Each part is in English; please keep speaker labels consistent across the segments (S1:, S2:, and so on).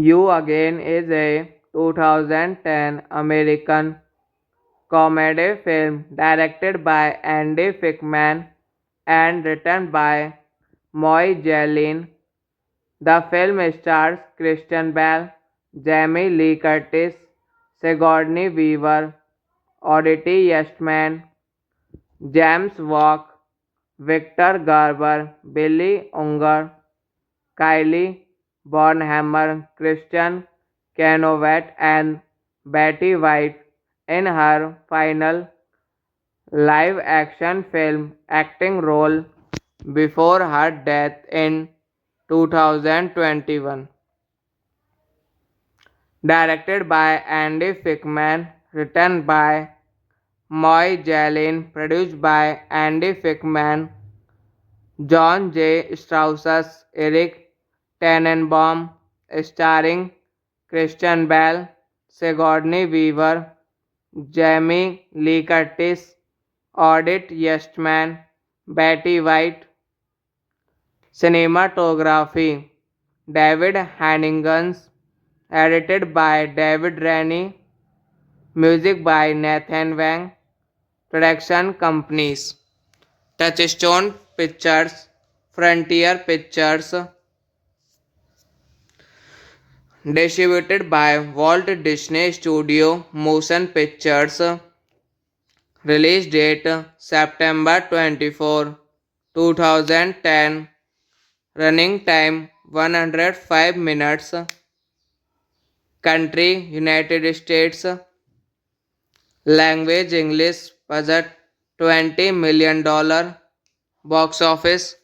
S1: You Again is a 2010 American comedy film directed by Andy Fickman and written by Moy Jellin. The film stars Christian Bale, Jamie Lee Curtis, Sigourney Weaver, Odette Eastman, James Walk, Victor Garber, Billy Unger, Kylie Bonhammer, Christian Chenoweth, and Betty White in her final live-action film acting role before her death in 2021. Directed by Andy Fickman, written by Moy Jellin, produced by Andy Fickman, John J. Strauss, Eric Tannenbaum, starring Christian Bale, Sigourney Weaver, Jamie Lee Curtis, Odette Eastman, Betty White. Cinematography David Hanningans, edited by David Rennie, music by Nathan Wang, production companies Touchstone Pictures, Frontier Pictures, distributed by Walt Disney Studio Motion Pictures, release date September 24, 2010, running time 105 minutes, country United States, language English, budget $20 million, box office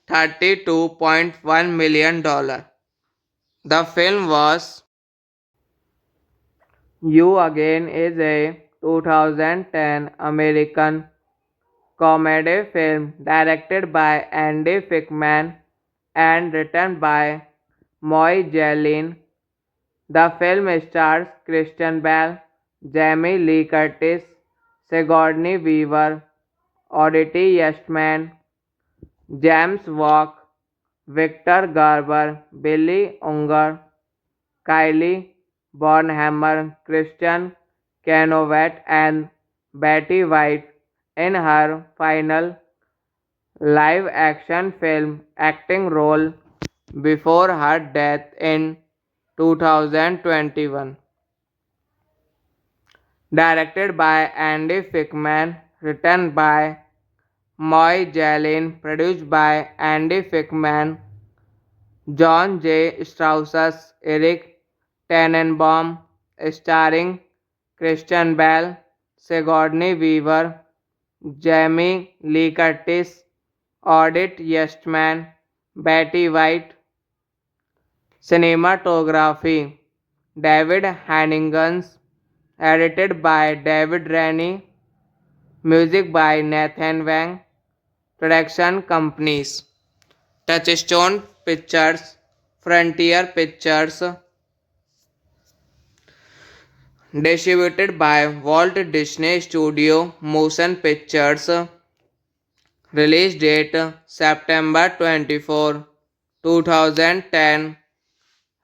S1: $32.1 million. The film was You Again is a 2010 American comedy film directed by Andy Fickman and written by Moy Jellin. The film stars Christian Bale, Jamie Lee Curtis, Sigourney Weaver, Odette Eastman, James Walk, Victor Garber, Billy Unger, Kylie Bonhammer, Christian Chenoweth, and Betty White in her final live-action film acting role before her death in 2021. Directed by Andy Fickman, written by Moy Jellin, produced by Andy Fickman, John J. Strauss, Eric Tannenbaum, starring Christian Bale, Sigourney Weaver, Jamie Lee Curtis, Odette Eastman, Betty White. Cinematography David Hanningans, edited by David Rennie, music by Nathan Wang, production companies Touchstone Pictures, Frontier Pictures, distributed by Walt Disney Studio Motion Pictures, release date September 24, 2010,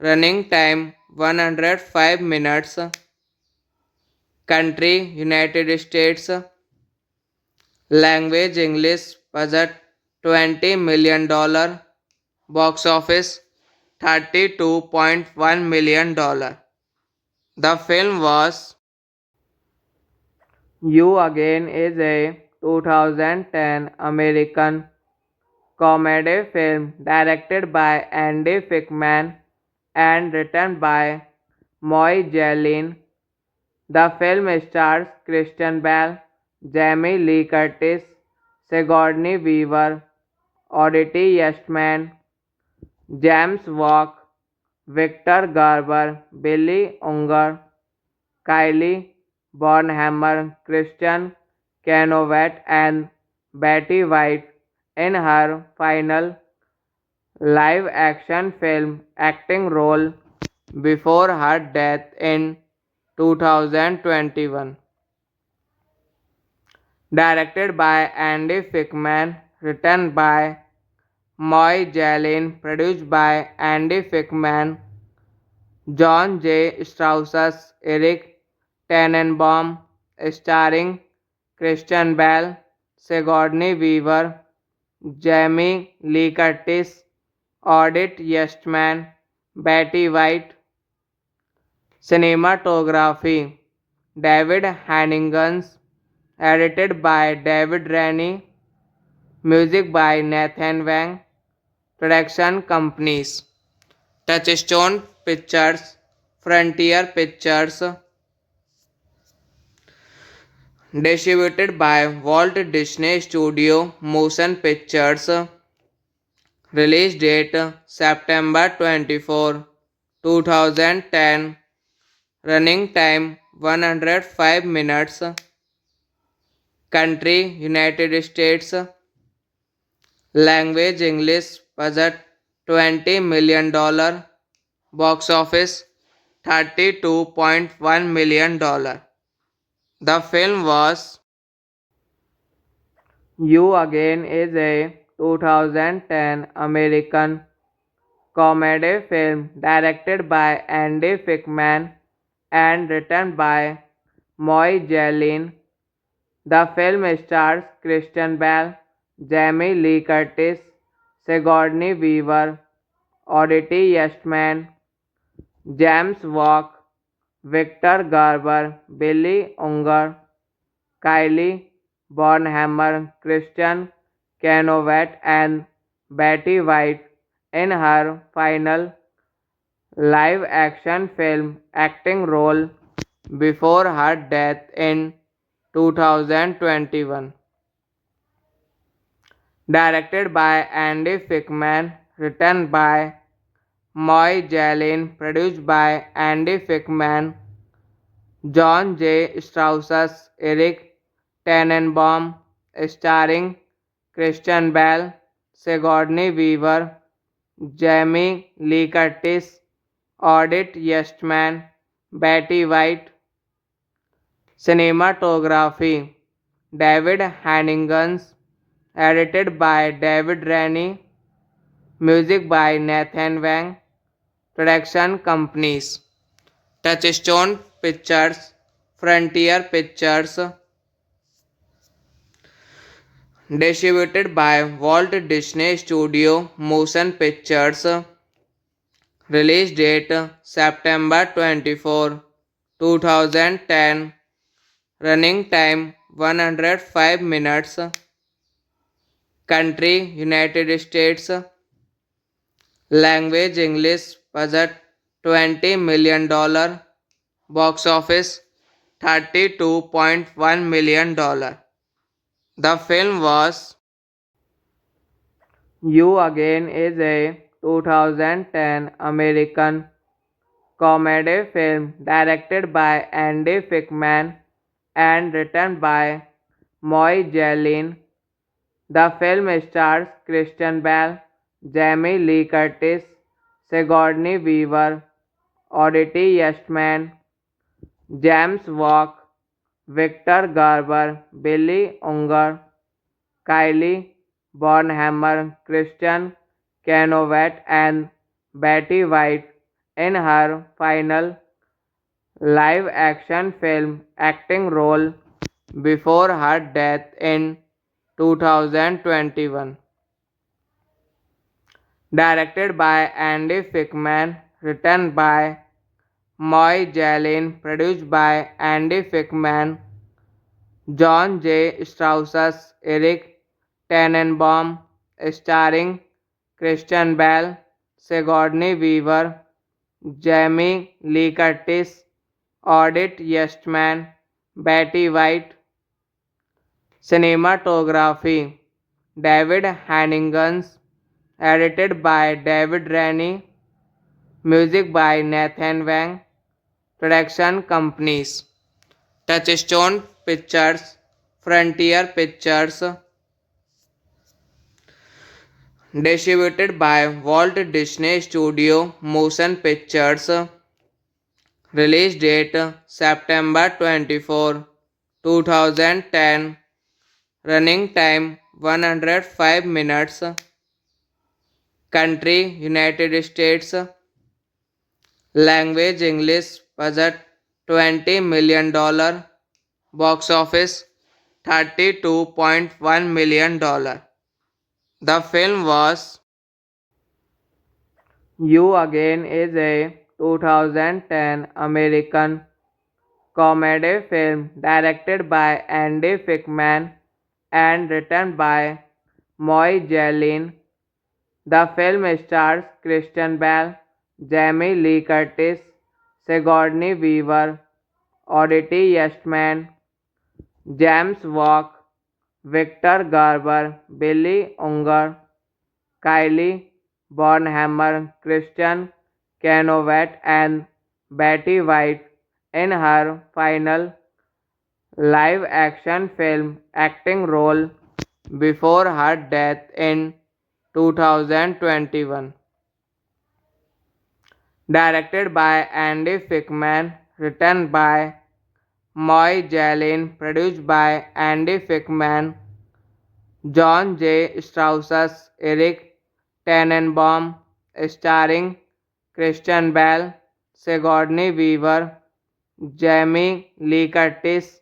S1: running time 105 minutes, country United States, language English, budget $20 million, box office $32.1 million. The film was You Again is a 2010 American comedy film directed by Andy Fickman and written by Moy Jellin. The film stars Christian Bale, Jamie Lee Curtis, Sigourney Weaver, Odette Eastman, James Walk, Victor Garber, Billy Unger, Kylie Bonhammer, Christian Canovet, and Betty White in her final live-action film acting role before her death in 2021. Directed by Andy Fickman, written by Moy Jellin, produced by Andy Fickman, John J. Strauss, Eric Tannenbaum, starring Christian Bale, Sigourney Weaver, Jamie Lee Curtis, Odette Eastman, Betty White. Cinematography David Hannigan, edited by David Rennie, music by Nathan Wang, production companies Touchstone Pictures, Frontier Pictures, distributed by Walt Disney Studio Motion Pictures, release date September 24, 2010, running time 105 minutes, country United States, language English, budget $20 million, box office $32.1 million. The film was You Again is a 2010 American comedy film directed by Andy Fickman and written by Moy Jellin. The film stars Christian Bale, Jamie Lee Curtis, Sigourney Weaver, Odette Eastman, James Walk, Victor Garber, Billy Unger, Kylie Bonhammer, Christian Canovet, and Betty White in her final live-action film acting role before her death in 2021. Directed by Andy Fickman, written by Moy Jellin, produced by Andy Fickman, John J. Strauss, Eric Tannenbaum, starring Christian Bale, Sigourney Weaver, Jamie Lee Curtis, Odette Eastman, Betty White. Cinematography David Hannigan, edited by David Rennie, music by Nathan Wang, production companies Touchstone Pictures, Frontier Pictures, distributed by Walt Disney Studio Motion Pictures, release date September 24, 2010, running time 105 minutes, country United States, language English, budget $20 million, box office $32.1 million. The film was You Again is a 2010 American comedy film directed by Andy Fickman and written by Moy Jellin. The film stars Christian Bale, Jamie Lee Curtis, Sigourney Weaver, Odette Eastman, James Walk, Victor Garber, Billy Unger, Kylie Bonhammer, Christian Canovet, and Betty White in her final live action film acting role before her death in 2021. Directed by Andy Fickman, written by Moy Jellin, produced by Andy Fickman, John J. Strauss, Eric Tannenbaum, starring Christian Bale, Sigourney Weaver, Jamie Lee Curtis, Odette Eastman, Betty White. Cinematography David Hannigan's, edited by David Rennie, music by Nathan Wang, production companies Touchstone Pictures, Frontier Pictures, distributed by Walt Disney Studio Motion Pictures, release date September 24, 2010, running time 105 minutes, country United States, language English, budget $20 million, box office $32.1 million. The film was You Again is a 2010 American comedy film directed by Andy Fickman and written by Moy Jellin. The film stars Christian Bale, Jamie Lee Curtis, Sigourney Weaver, Odette Eastman, James Walk, Victor Garber, Billy Unger, Kylie Bonhammer, Christian Canovet, and Betty White in her final live action film acting role before her death in 2021. Directed by Andy Fickman, written by Moy Jellin, produced by Andy Fickman, John J. Strauss, Eric Tannenbaum, starring Christian Bale, Sigourney Weaver, Jamie Lee Curtis,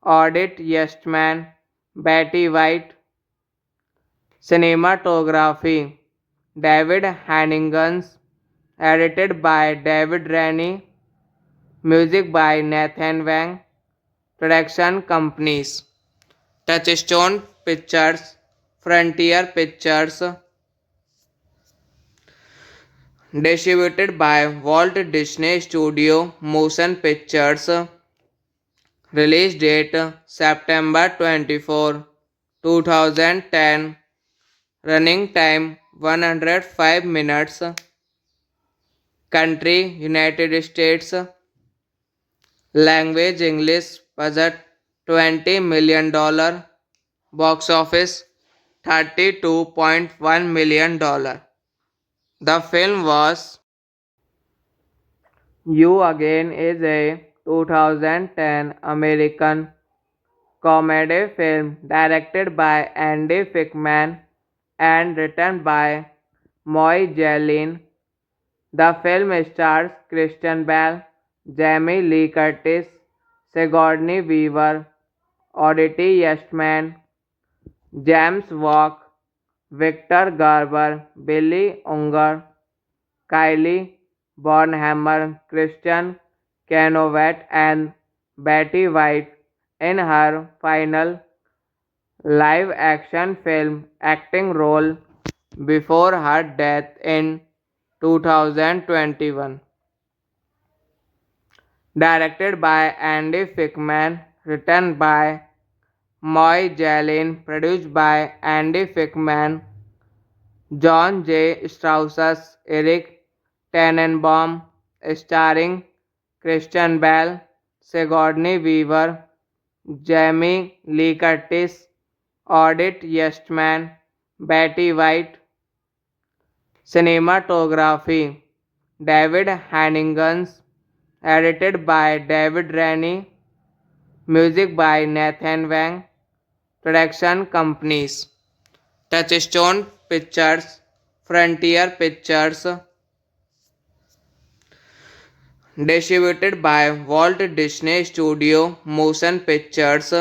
S1: Odette Eastman, Betty White. Cinematography David Hannigan's, edited by David Rennie, music by Nathan Wang, production companies Touchstone Pictures, Frontier Pictures, distributed by Walt Disney Studio Motion Pictures, release date September 24, 2010, running time 105 minutes, country United States, language English, budget $20 million, box office $32.1 million. The film was You Again is a 2010 American comedy film directed by Andy Fickman and written by Moy Jellin. The film stars Christian Bale, Jamie Lee Curtis, Sigourney Weaver, Odette Eastman, James Walk, Victor Garber, Billy Unger, Kylie Bonhammer, Christian Canovet, and Betty White in her final live action film acting role before her death in 2021. Directed by Andy Fickman, written by Moy Jellin, produced by Andy Fickman, John J. Strauss, Eric Tannenbaum, starring Christian Bale, Sigourney Weaver, Jamie Lee Curtis, Audit Yestman, Betty White. Cinematography David Hannigan's, edited by David Rennie, music by Nathan Wang, production companies Touchstone Pictures, Frontier Pictures, distributed by Walt Disney Studio Motion Pictures,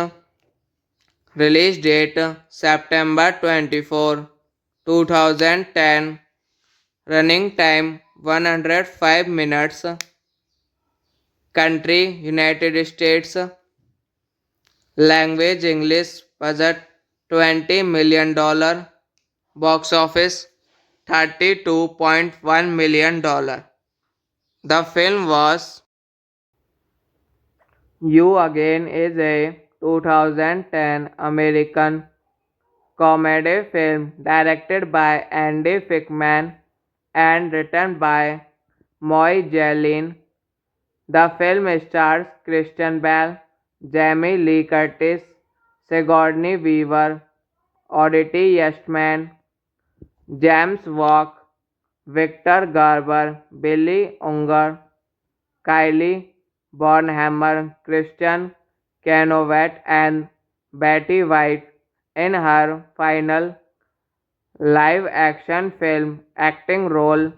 S1: release date September 24, 2010, running time 105 minutes, country United States, language English, budget $20 million, box office $32.1 million. The film was You Again is a 2010 American comedy film directed by Andy Fickman and written by Moy Jalen. The film stars Christian Bale, Jamie Lee Curtis, Sigourney Weaver, Odette Yestman, James Walk, Victor Garber, Billy Unger, Kylie Bonhammer, Christian Canovet, and Betty White in her final live-action film acting role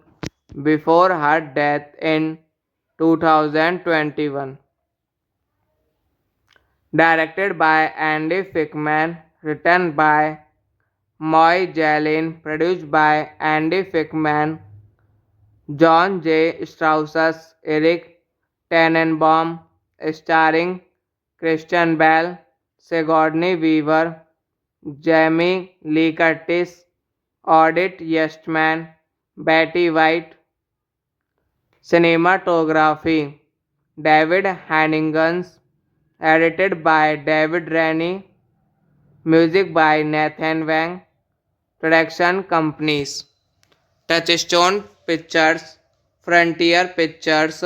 S1: before her death in 2021. Directed by Andy Fickman, written by Moy Jalen, produced by Andy Fickman, John J. Strauss, Eric Tannenbaum, starring Christian Bale, Sigourney Weaver, Jamie Lee Curtis, Odette Yestman, Betty White. Cinematography David Hannigan's, edited by David Rennie, music by Nathan Wang, production companies Touchstone Pictures, Frontier Pictures,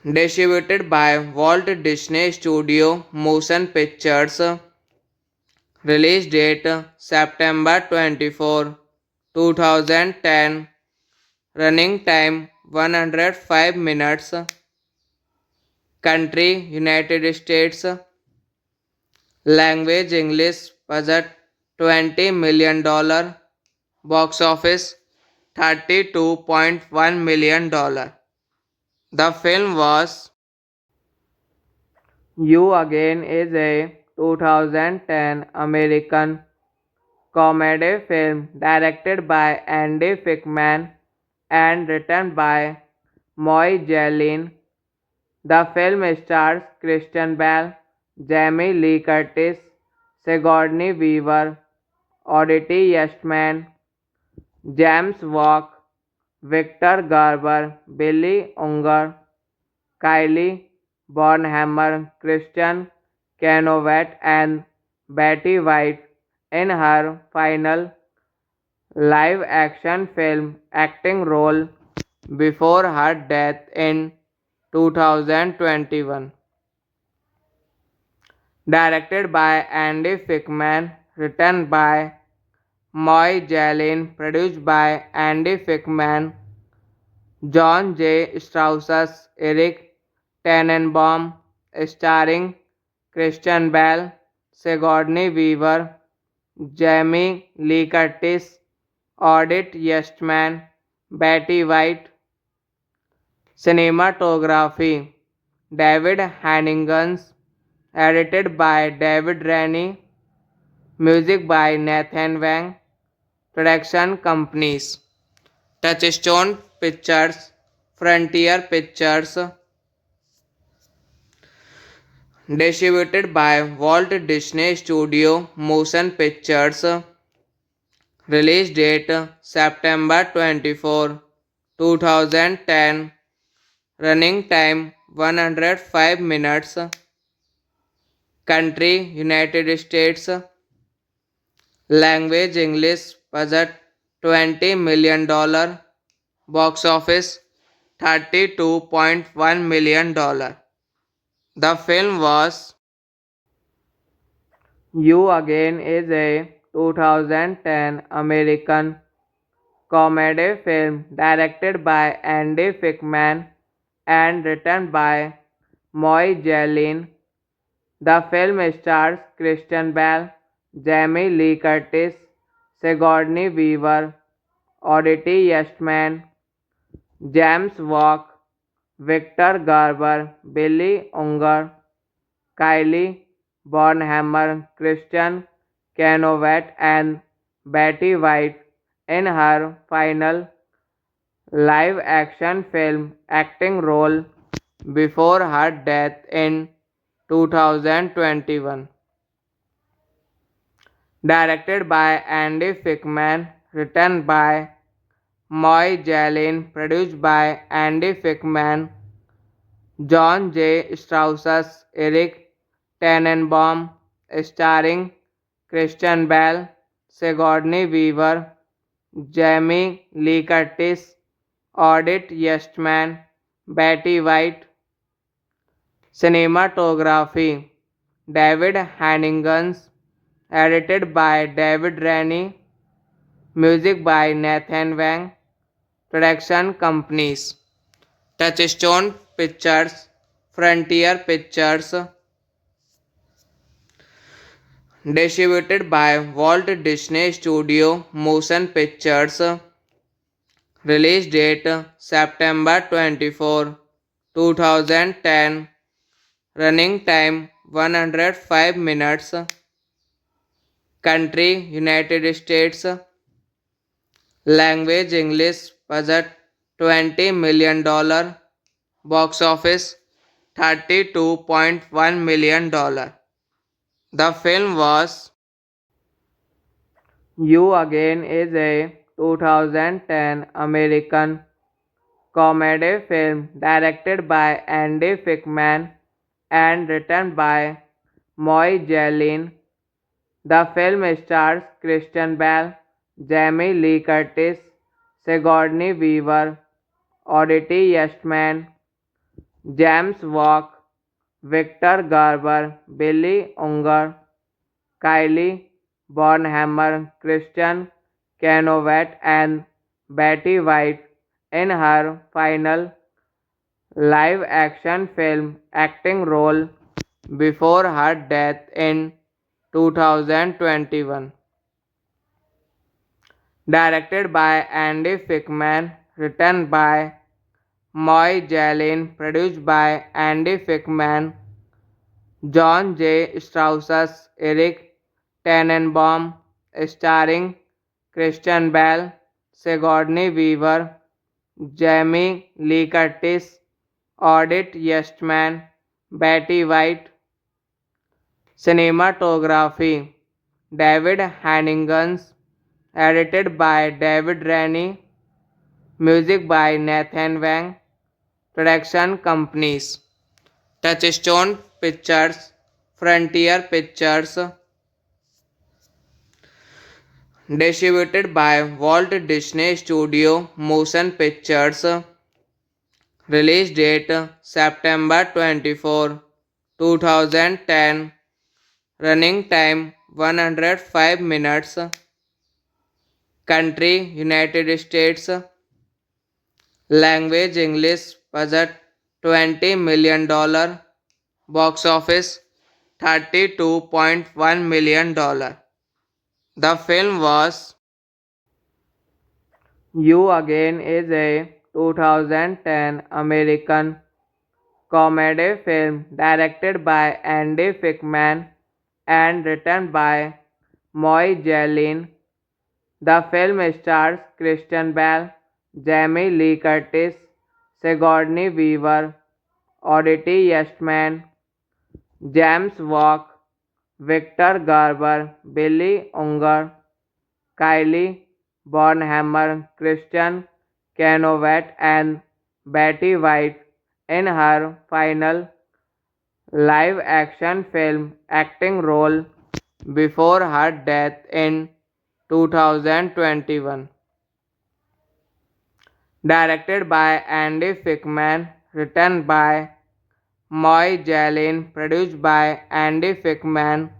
S1: distributed by Walt Disney Studio Motion Pictures, release date September 24, 2010, running time 105 minutes, country United States, language English, budget $20 million, box office $32.1 million. The film was You Again is a 2010 American comedy film directed by Andy Fickman and written by Moy Jalen. The film stars Christian Bale, Jamie Lee Curtis, Sigourney Weaver, Odette Yestman, James Walk, Victor Garber, Billy Unger, Kylie Bonhammer, Christian Canovet, and Betty White in her final live-action film acting role before her death in 2021. Directed by Andy Fickman, written by Moy Jalen, produced by Andy Fickman, John J. Strauss, Eric Tannenbaum, starring Christian Bale, Sigourney Weaver, Jamie Lee Curtis, Odette Yestman, Betty White. Cinematography David Hannigan's, edited by David Rennie, music by Nathan Wang, production companies Touchstone Pictures, Frontier Pictures, distributed by Walt Disney Studio Motion Pictures, release date September 24, 2010, running time 105 minutes, country United States, language English, budget $20 million, Box office $32.1 million. The film was You Again is a 2010 American comedy film directed by Andy Fickman and written by Moy Jalen. The film stars Christian Bale, Jamie Lee Curtis, Sigourney Weaver, Odette Eastman, James Walk, Victor Garber, Billy Unger, Kylie Bonhammer, Christian Canovet, and Betty White in her final live-action film acting role before her death in 2021. Directed by Andy Fickman, written by Moy Jalen, produced by Andy Fickman, John J. Strauss, Eric Tannenbaum, starring Christian Bale, Sigourney Weaver, Jamie Lee Curtis, Odette Eastman, Betty White. Cinematography David Hanningans, edited by David Rennie, music by Nathan Wang, production companies Touchstone Pictures, Frontier Pictures, distributed by Walt Disney Studio Motion Pictures, release date September 24, 2010, running time 105 minutes, country United States, language English, budget $20 million, box office $32.1 million. The film was You Again is a 2010 American comedy film directed by Andy Fickman and written by Moy Jalen. The film stars Christian Bale, Jamie Lee Curtis, Sigourney Weaver, Odette Eastman, James Walk, Victor Garber, Billy Unger, Kylie Bonhammer, Christian Canovet, and Betty White in her final live-action film acting role before her death in 2021. Directed by Andy Fickman, written by Moy Jalen, produced by Andy Fickman, John J. Strauss, Eric Tannenbaum, starring Christian Bale, Sigourney Weaver, Jamie Lee Curtis, Odette Eastman, Betty White. Cinematography David Hanningans, edited by David Rennie, music by Nathan Wang, production companies Touchstone Pictures, Frontier Pictures, distributed by Walt Disney Studio Motion Pictures, release date September 24, 2010, running time 105 minutes, country United States, language English, budget $20 million, box office $32.1 million. The film was You Again is a 2010 American comedy film directed by Andy Fickman and written by Moy Jalen. The film stars Christian Bale, Jamie Lee Curtis, Sigourney Weaver, Odette Eastman, James Walk, Victor Garber, Billy Unger, Kylie Bonhammer, Christian Canovet, and Betty White in her final live-action film acting role before her death in 2021. directed by Andy Fickman, written by Moy Jalin, produced by Andy Fickman,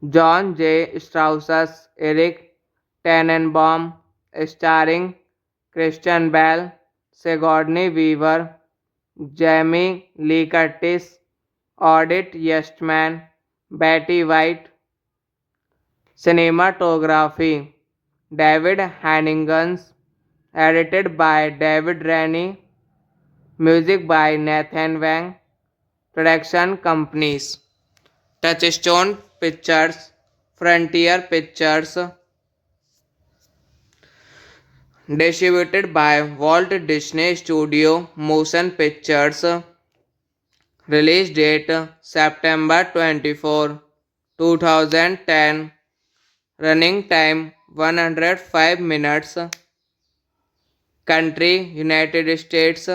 S1: John J. Strauss, Eric Tannenbaum, starring Christian Bale, Sigourney Weaver, Jamie Lee Curtis, Odette Yestman, Betty White. Cinematography David Hannigan, edited by David Rennie, music by Nathan Wang, production companies Touchstone Pictures, Frontier Pictures, distributed by Walt Disney Studio Motion Pictures, release date September 24, 2010, running time 105 minutes, country United States,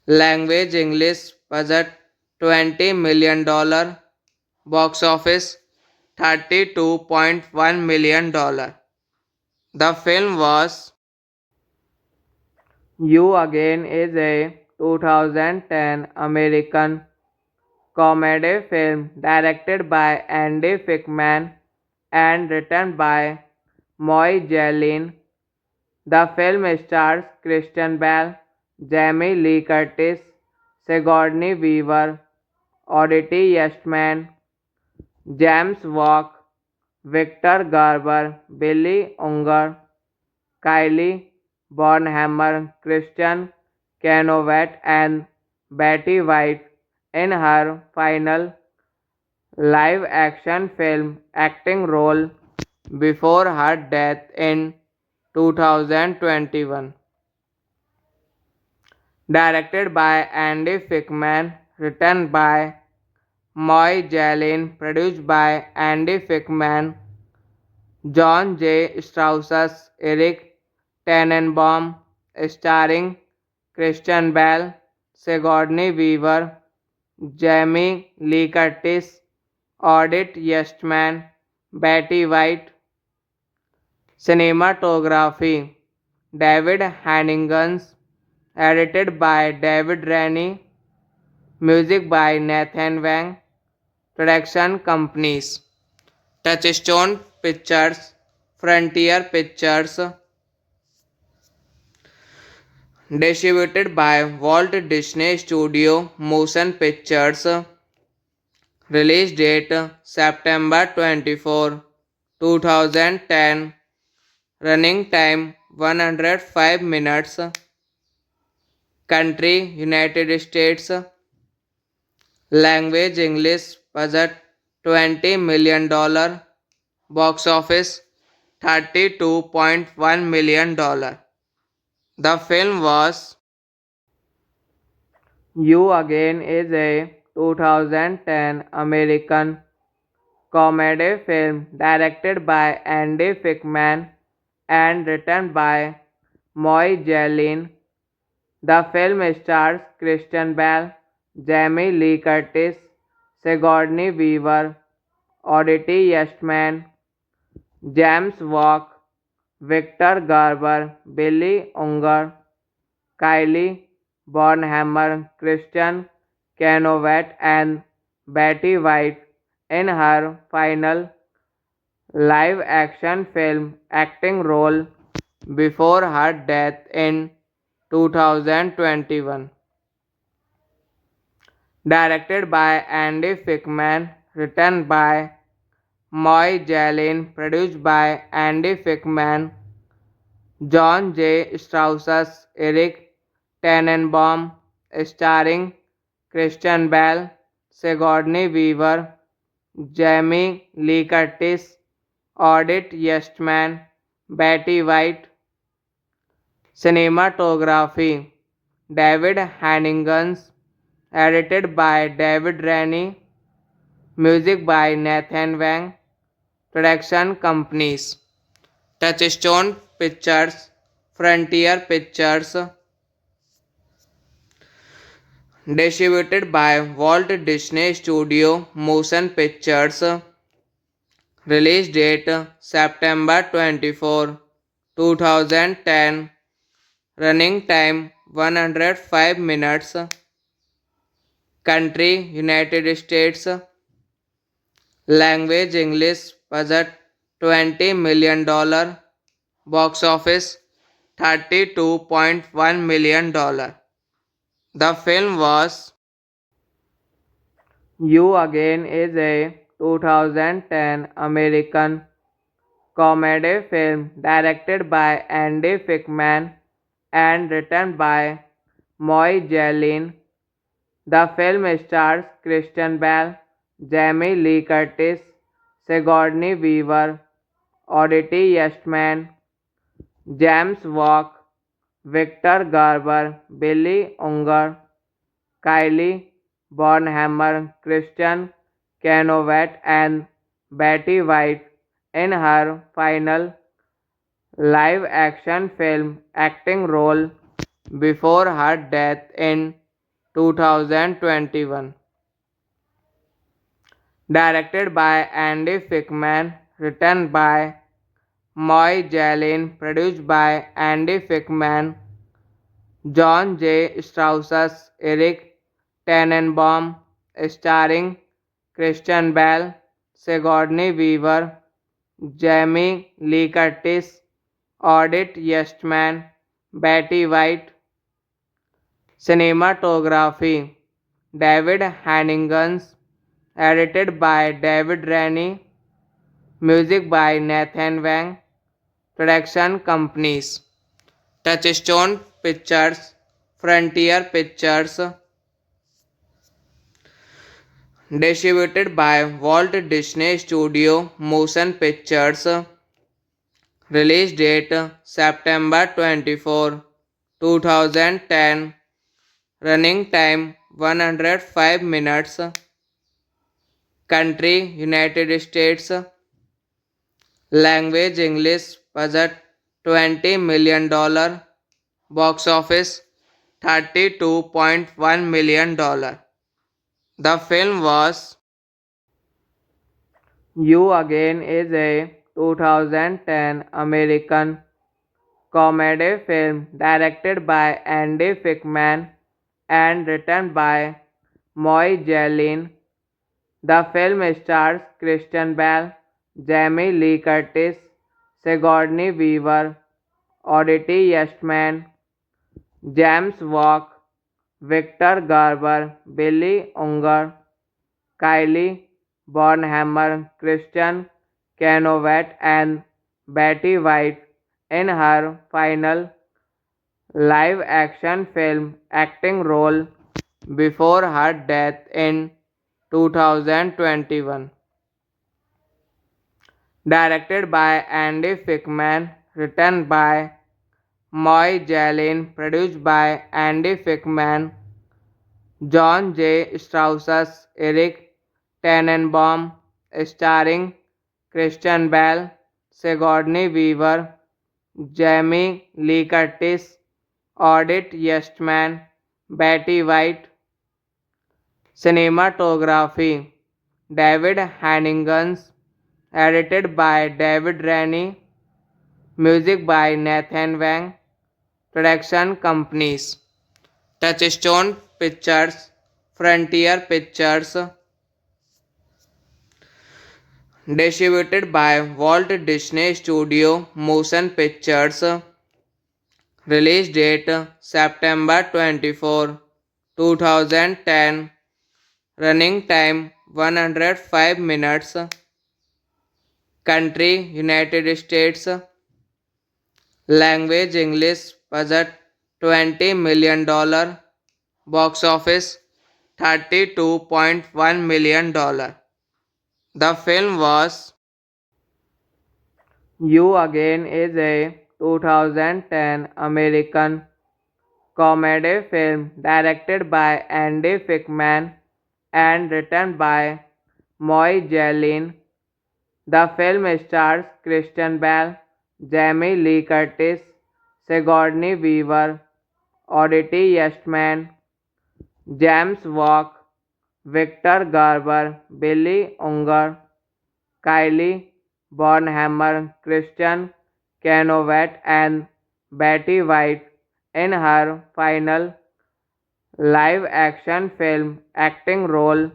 S1: language English, budget $20 million, box office $32.1 million. The film was You Again is a 2010 American comedy film directed by Andy Fickman and written by Moy Jalin. The film stars Christian Bale, Jamie Lee Curtis, Sigourney Weaver, Odette Yestman, James Walk, Victor Garber, Billy Unger, Kylie Bonhammer, Christian Canovet, and Betty White in her final live-action film acting role before her death in 2021. Directed by Andy Fickman, written by Moy Jalin, produced by Andy Fickman, John J. Strauss, Eric Tannenbaum, starring Christian Bale, Sigourney Weaver, Jamie Lee Curtis, Odette Yestman, Betty White. Cinematography David Hannigan, edited by David Rennie, music by Nathan Wang, production companies Touchstone Pictures, Frontier Pictures, distributed by Walt Disney Studio Motion Pictures, release date September 24, 2010, running time 105 minutes, country United States, language English, budget $20 million, box office $32.1 million. The film was You Again is a 2010 American comedy film directed by Andy Fickman and written by Moy Jalin. The film stars Christian Bale, Jamie Lee Curtis, Sigourney Weaver, Odette Yestman, James Walk, Victor Garber, Billy Unger, Kylie Bonhammer, Christian Canovet, and Betty White in her final live-action film acting role before her death in 2021. Directed by Andy Fickman, written by Moy Jalin, produced by Andy Fickman, John J. Strauss, Eric Tannenbaum, starring Christian Bale, Sigourney Weaver, Jamie Lee Curtis, Odette Yestman, Betty White. Cinematography David Hannigan, edited by David Rennie, music by Nathan Wang, production companies Touchstone Pictures, Frontier Pictures, distributed by Walt Disney Studio Motion Pictures, release date September 24, 2010, Running time 105 minutes. Country United States. Language English. Budget $20 million. Box office $32.1 million. The film was You Again is a 2010 American comedy film directed by Andy Fickman and written by Moy Jellin. The film stars Christian Bale, Jamie Lee Curtis, Sigourney Weaver, Odette Eastman, James Walk, Victor Garber, Billy Unger, Kylie Bonhammer, Christian Canovet, and Betty White in her final live-action film acting role before her death in 2021. Directed by Andy Fickman, written by Moy Jellin, produced by Andy Fickman, John J. Strauss, Eric Tannenbaum, starring Christian Bale, Sigourney Weaver, Jamie Lee Curtis, Odette Eastman, Betty White. Cinematography David Hanningans, edited by David Rennie, music by Nathan Wang, production companies Touchstone Pictures, Frontier Pictures, distributed by Walt Disney Studio Motion Pictures, release date September 24, 2010, running time 105 minutes, country United States, language English, budget $20 million, box office $32.1 million. The film was You Again is a 2010 American comedy film directed by Andy Fickman and written by Moy Jellin. The film stars Christian Bale, Jamie Lee Curtis, Sigourney Weaver, Odette Eastman, James Walk, Victor Garber, Billy Unger, Kylie Bonhammer, Christian Canovet, and Betty White in her final live-action film acting role before her death in 2021. Directed by Andy Fickman, written by Moy Jellin, produced by Andy Fickman, John J. Strauss, Eric Tannenbaum, starring Christian Bale, Sigourney Weaver, Jamie Lee Curtis, Odette Eastman, Betty White. Cinematography David Hanningans, edited by David Rennie, music by Nathan Wang, production companies Touchstone Pictures, Frontier Pictures, distributed by Walt Disney Studio Motion Pictures, release date September 24, 2010, running time 105 minutes, country United States, language English, budget $20 million, box office $32.1 million. The film was You Again is a 2010 American comedy film directed by Andy Fickman and written by Moy Jellin. The film stars Christian Bale, Jamie Lee Curtis, Sigourney Weaver, Odette Eastman, James Walk, Victor Garber, Billy Unger, Kylie Bonhammer, Christian Canovet, and Betty White in her final live action film acting role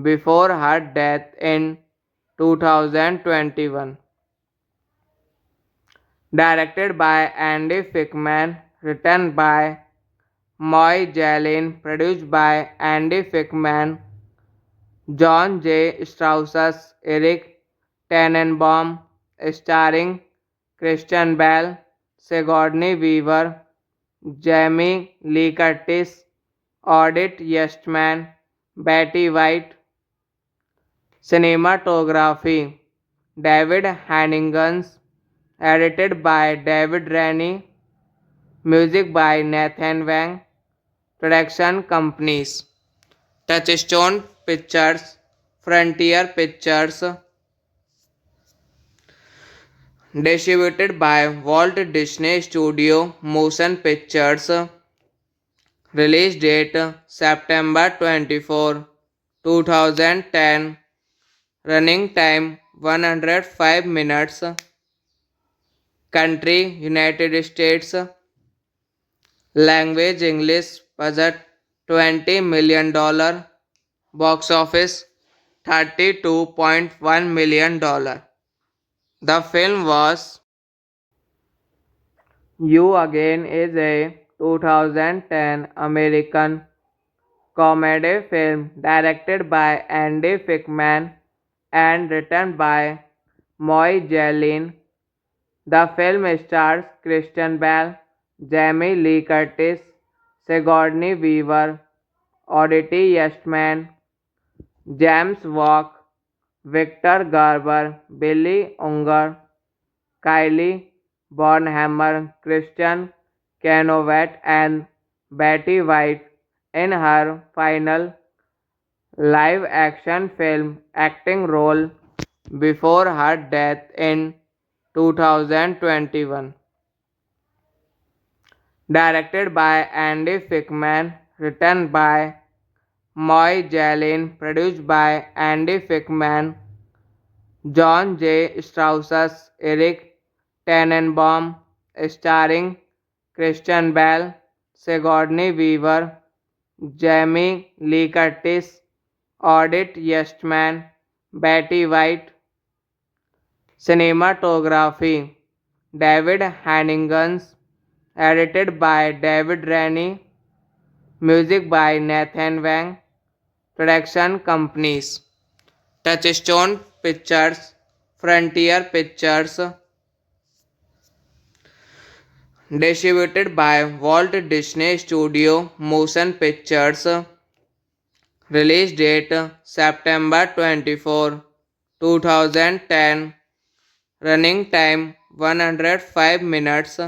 S1: before her death in 2021. Directed by Andy Fickman, written by Moy Jalin, produced by Andy Fickman, John J. Strauss, Eric Tannenbaum, starring Christian Bale, Sigourney Weaver, Jamie Lee Curtis, Odette Yestman, Betty White. Cinematography David Hannigan's, edited by David Rennie, music by Nathan Wang, production companies Touchstone Pictures, Frontier Pictures, distributed by Walt Disney Studio Motion Pictures, release date September 24, 2010, running time 105 minutes, country United States, language English, budget $20 million, box office $32.1 million. The film was You Again is a 2010 American comedy film directed by Andy Fickman and written by Moy Jalin. The film stars Christian Bale, Jamie Lee Curtis, Sigourney Weaver, Odette Yestman, James Walk, Victor Garber, Billy Unger, Kylie Bonhammer, Christian Canovet, and Betty White in her final live action film acting role before her death in 2021. Directed by Andy Fickman, written by Moy Jalin, produced by Andy Fickman, John J. Strauss, Eric Tannenbaum, starring Christian Bale, Sigourney Weaver, Jamie Lee Curtis, Odette Yestman, Betty White. Cinematography David Hannigan's, edited by David Rennie, music by Nathan Wang, production companies Touchstone Pictures, Frontier Pictures, distributed by Walt Disney Studio Motion Pictures, release date September 24, 2010, running time 105 minutes,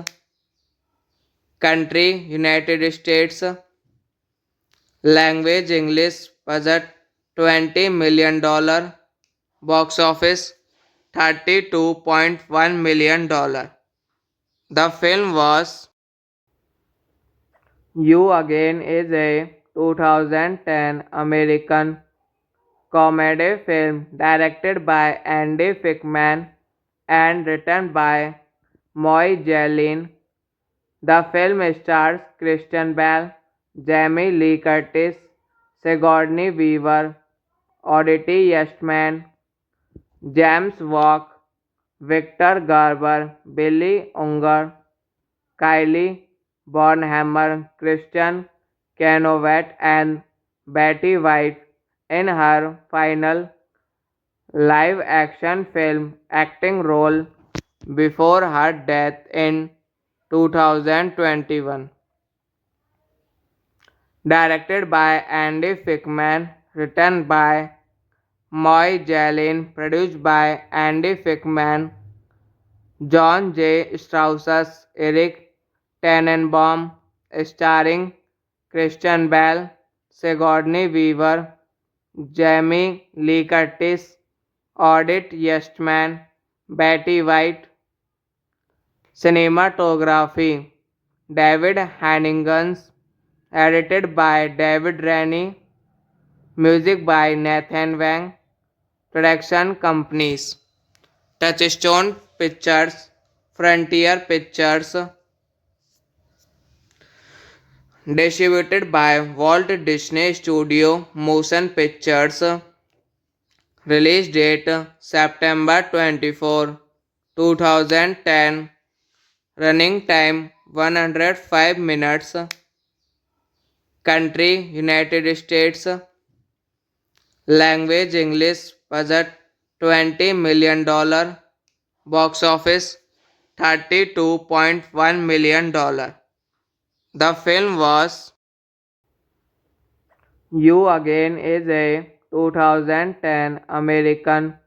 S1: country United States, language English, budget $20 million, box office $32.1 million. The film was You Again is a 2010 American comedy film directed by Andy Fickman and written by Moy Jalin. The film stars Christian Bale, Jamie Lee Curtis, Sigourney Weaver, Odette Yestman, James Walk, Victor Garber, Billy Unger, Kylie Bonhammer, Christian Canovet, and Betty White in her final live action film acting role before her death in 2021. Directed by Andy Fickman, written by Moy Jalin, produced by Andy Fickman, John J. Strauss, Eric Tannenbaum, starring Christian Bale, Sigourney Weaver, Jamie Lee Curtis, Odette Yestman, Betty White. Cinematography David Hannigan's, edited by David Rennie, music by Nathan Wang, production companies Touchstone Pictures, Frontier Pictures, Distributed by Walt Disney Studio Motion Pictures. Release date September 24, 2010. Running time 105 minutes. Country United States. Language English. Budget $20 million. Box office $32.1 million. The film was You Again is a 2010 American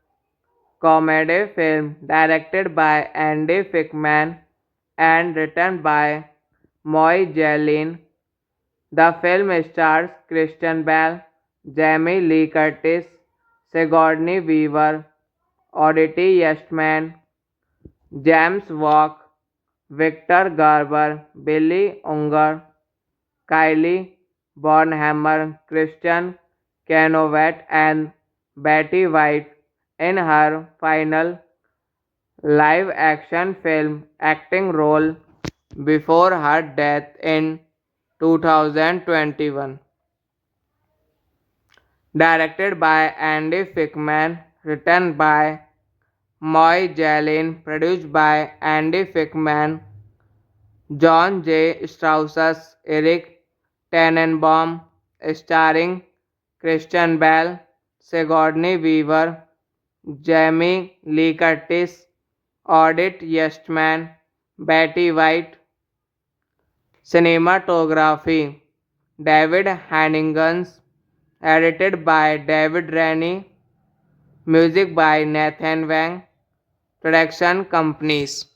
S1: comedy film directed by Andy Fickman and written by Moy Jellin. The film stars Christian Bale, Jamie Lee Curtis, Sigourney Weaver, Odette Eastman, James Walk, Victor Garber, Billy Unger, Kylie Bonhammer, Christian Chenoweth, and Betty White in her final live-action film acting role before her death in 2021. Directed by Andy Fickman, written by Moy Jellin, produced by Andy Fickman, John J. Strauss, Eric Tannenbaum, starring Christian Bale, Sigourney Weaver, Jamie Lee Curtis, Odette Eastman, Betty White. Cinematography David Hannigan, edited by David Rennie, music by Nathan Wang, production companies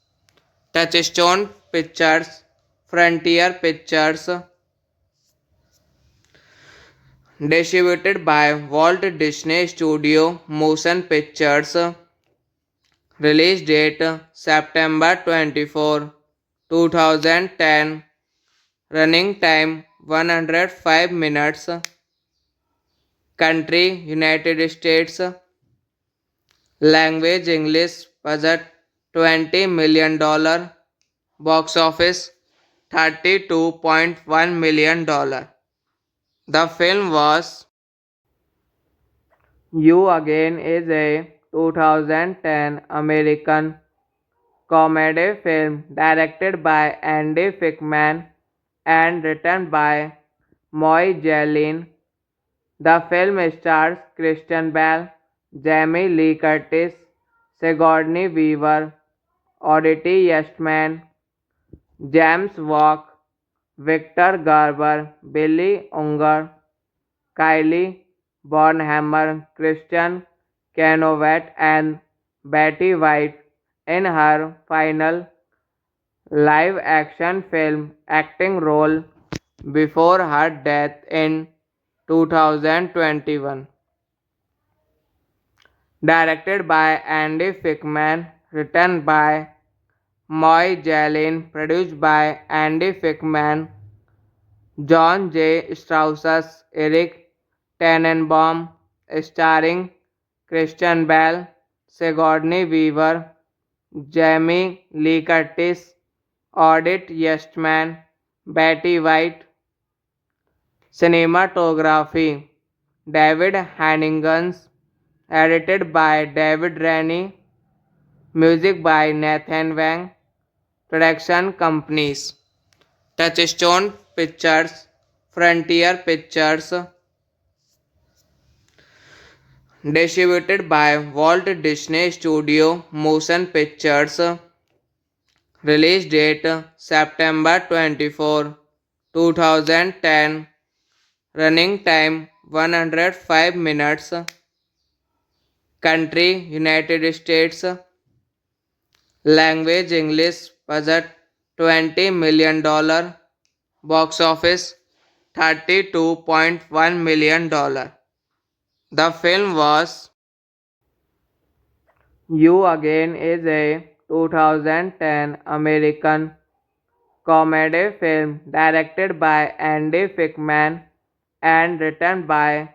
S1: Touchstone Pictures, Frontier Pictures, distributed by Walt Disney Studio Motion Pictures. Release date September 24, 2010. Running time 105 minutes. Country United States. Language English. Budget $20 million. Box office $32.1 million. The film was You Again is a 2010 American comedy film directed by Andy Fickman and written by Moy Jellin. The film stars Christian Bale, Jamie Lee Curtis, Sigourney Weaver, Odette Eastman, James Walk, Victor Garber, Billy Unger, Kylie Bonhammer, Christian Chenoweth, and Betty White in her final live-action film acting role before her death in 2021. Directed by Andy Fickman, written by Moy Jellin, produced by Andy Fickman, John J. Strauss, Eric Tannenbaum, starring Christian Bale, Sigourney Weaver, Jamie Lee Curtis, Odette Eastman, Betty White. Cinematography David Hannigan, edited by David Rennie, music by Nathan Wang, production companies Touchstone Pictures, Frontier Pictures, distributed by Walt Disney Studio Motion Pictures. Release date September 24, 2010. Running time 105 minutes. Country United States. Language English. Budget $20 million. Box office $32.1 million. The film was You Again is a 2010 American comedy film directed by Andy Fickman and written by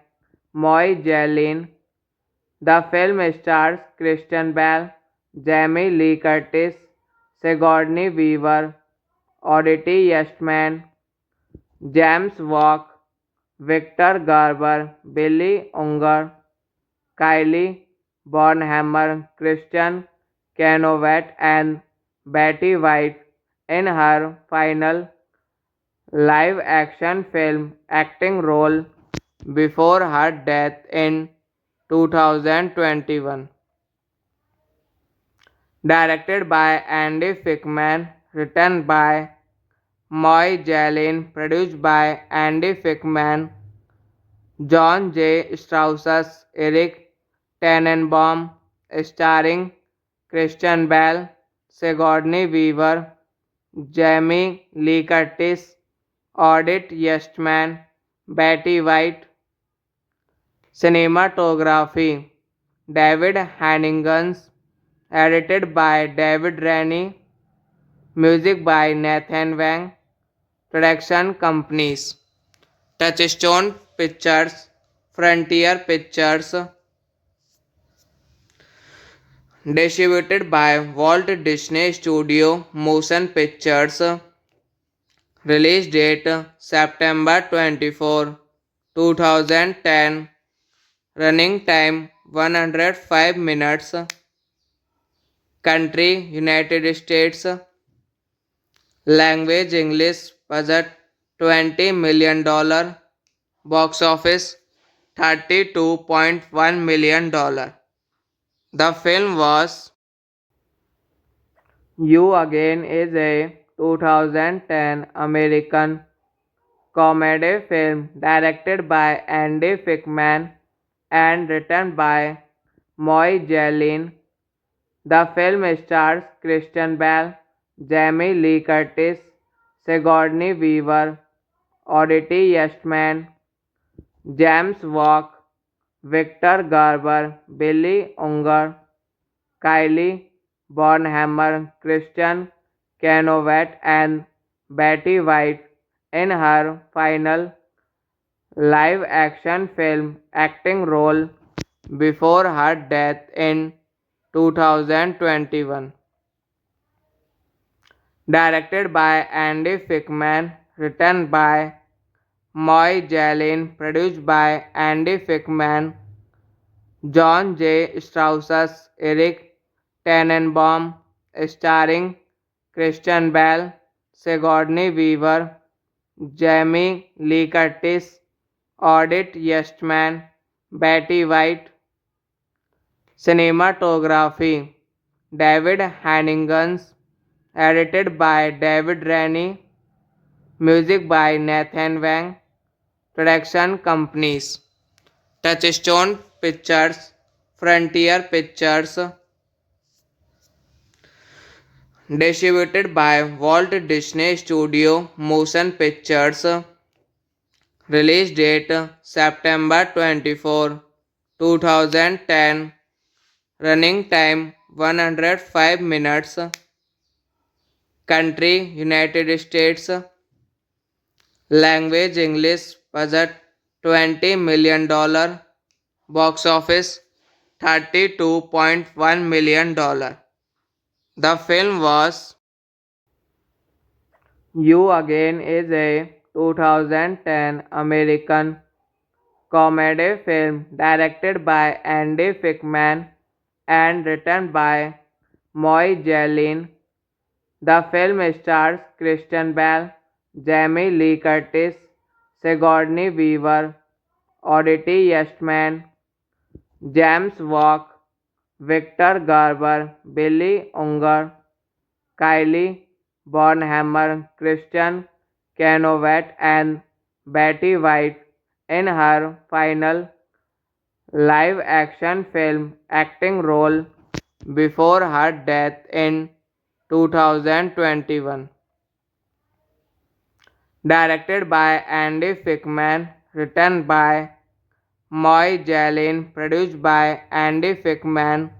S1: Moy Jellin. The film stars Christian Bale, Jamie Lee Curtis, Sigourney Weaver, Odette Eastman, James Walk, Victor Garber, Billy Unger, Kylie Bonhammer, Christian Canovet, and Betty White in her final live action film acting role before her death in 2021. Directed by Andy Fickman, written by Moy Jalin, produced by Andy Fickman, John J. Strauss, Eric Tannenbaum, starring Christian Bale, Sigourney Weaver, Jamie Lee Curtis, Odette Yestman, Betty White. Cinematography David Hannigan's, edited by David Rennie, music by Nathan Wang, production companies Touchstone Pictures, Frontier Pictures, distributed by Walt Disney Studio Motion Pictures, release date September 24, 2010, running time 105 minutes, country United States, language English, budget $20 million, box office $32.1 million. The film was You Again is a 2010 American comedy film directed by Andy Fickman and written by Moy Jalin. The film stars Christian Bale, Jamie Lee Curtis, Sigourney Weaver, Odette Yestman, James Walk, Victor Garber, Billy Unger, Kylie Bonhammer, Christian Canovet, and Betty White in her final live action film acting role before her death in 2021. Directed by Andy Fickman, written by Moy Jalin, produced by Andy Fickman, John J. Strauss, Eric Tannenbaum, starring Christian Bale, Sigourney Weaver, Jamie Lee Curtis, Odette Yestman, Betty White. Cinematography David Hannigan's, edited by David Rennie, music by Nathan Wang, production companies Touchstone Pictures, Frontier Pictures, distributed by Walt Disney Studio Motion Pictures, release date September 24, 2010, running time 105 minutes, country United States, language English, budget $20 million, box office $32.1 million. The film was You Again is a 2010 American comedy film directed by Andy Fickman and written by Moy Jalin. The film stars Christian Bale, Jamie Lee Curtis, Sigourney Weaver, Odette Yestman, James Walk, Victor Garber, Billy Unger, Kylie Bonhammer, Christian Canovet, and Betty White in her final live action film acting role before her death in 2021. Directed by Andy Fickman, written by Moy Jalin, produced by Andy Fickman,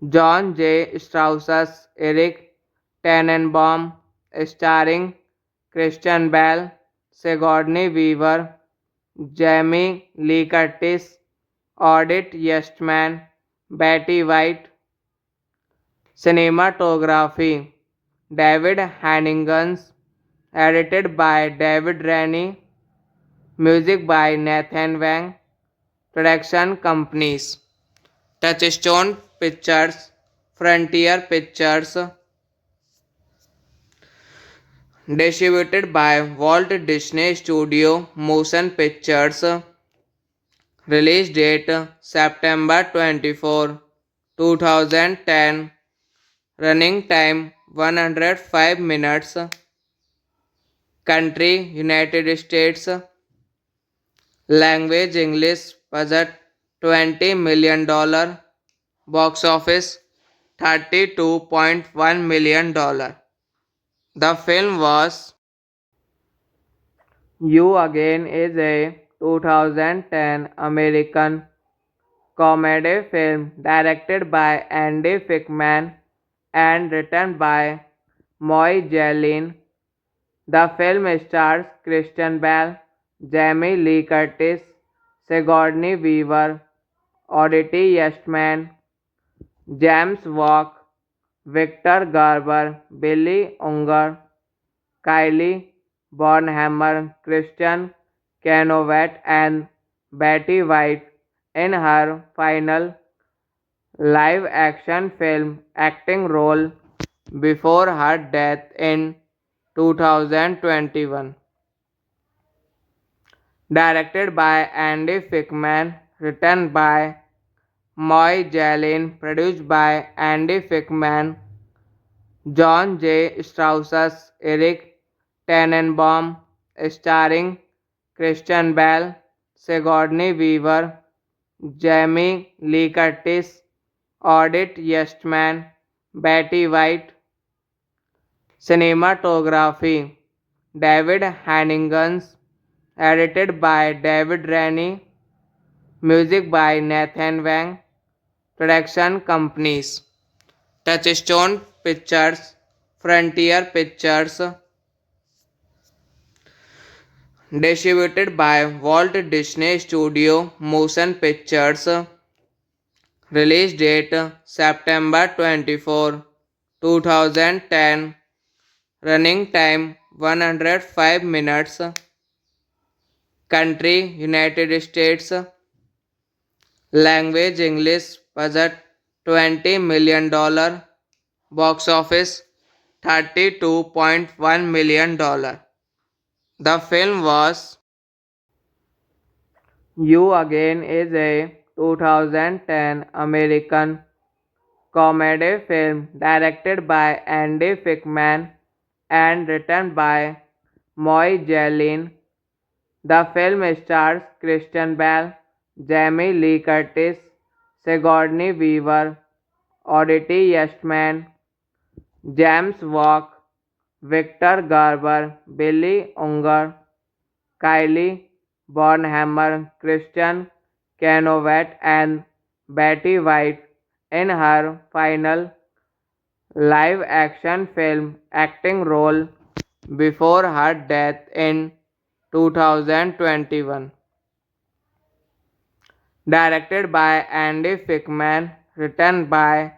S1: John J. Strauss, Eric Tannenbaum, starring Christian Bale, Sigourney Weaver, Jamie Lee Curtis, Odette Yestman, Betty White. Cinematography David Hannigan's, edited by David Rennie, music by Nathan Wang, production companies Touchstone Pictures, Frontier Pictures, distributed by Walt Disney Studio Motion Pictures, release date September 24, 2010, running time 105 minutes, country United States, language English, budget $20 million, box office $32.1 million. The film was You Again is a 2010 American comedy film directed by Andy Fickman and written by Moy Jalen. The film stars Christian Bale, Jamie Lee Curtis, Sigourney Weaver, Odette Eastman, James Walk, Victor Garber, Billy Unger, Kylie Bonhammer, Christian Canovet, and Betty White in her final live-action film acting role before her death in 2021. Directed by Andy Fickman, written by Moy Jalen, produced by Andy Fickman, John J. Strauss, Eric Tannenbaum, starring Christian Bale, Sigourney Weaver, Jamie Lee Curtis, Odette Eastman, Betty White. Cinematography David Hannigan, edited by David Rennie, music by Nathan Wang, production companies Touchstone Pictures, Frontier Pictures, distributed by Walt Disney Studio Motion Pictures, release date September 24, 2010, running time 105 minutes, country United States, language English, budget $20 million, box office $32.1 million. The film was You Again is a 2010 American comedy film directed by Andy Fickman and written by Moy Jalen. The film stars Christian Bale, Jamie Lee Curtis, Sigourney Weaver, Odette Eastman, James Walk, Victor Garber, Billy Unger, Kylie Bonhammer, Christian Canovet, and Betty White in her final live-action film acting role before her death in 2021. Directed by Andy Fickman, written by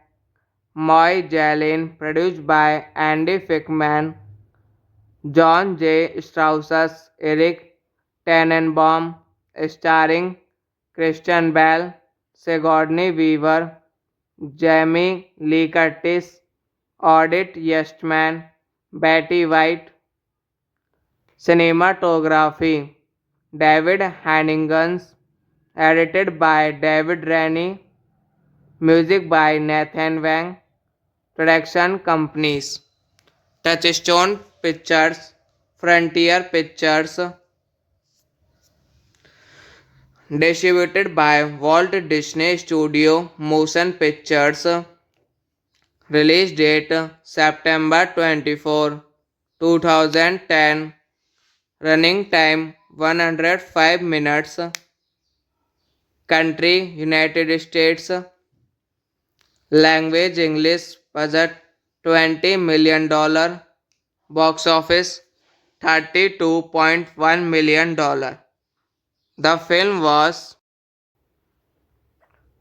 S1: Moy Jalen, produced by Andy Fickman, John J. Strauss, Eric Tannenbaum, starring Christian Bale, Sigourney Weaver, Jamie Lee Curtis, Odette Eastman, Betty White. Cinematography David Hannigan, edited by David Rennie, music by Nathan Wang, production companies Touchstone Pictures, Frontier Pictures, distributed by Walt Disney Studio Motion Pictures, release date September 24, 2010, running time 105 minutes, country United States, language English, budget $20 million, box office $32.1 million. The film was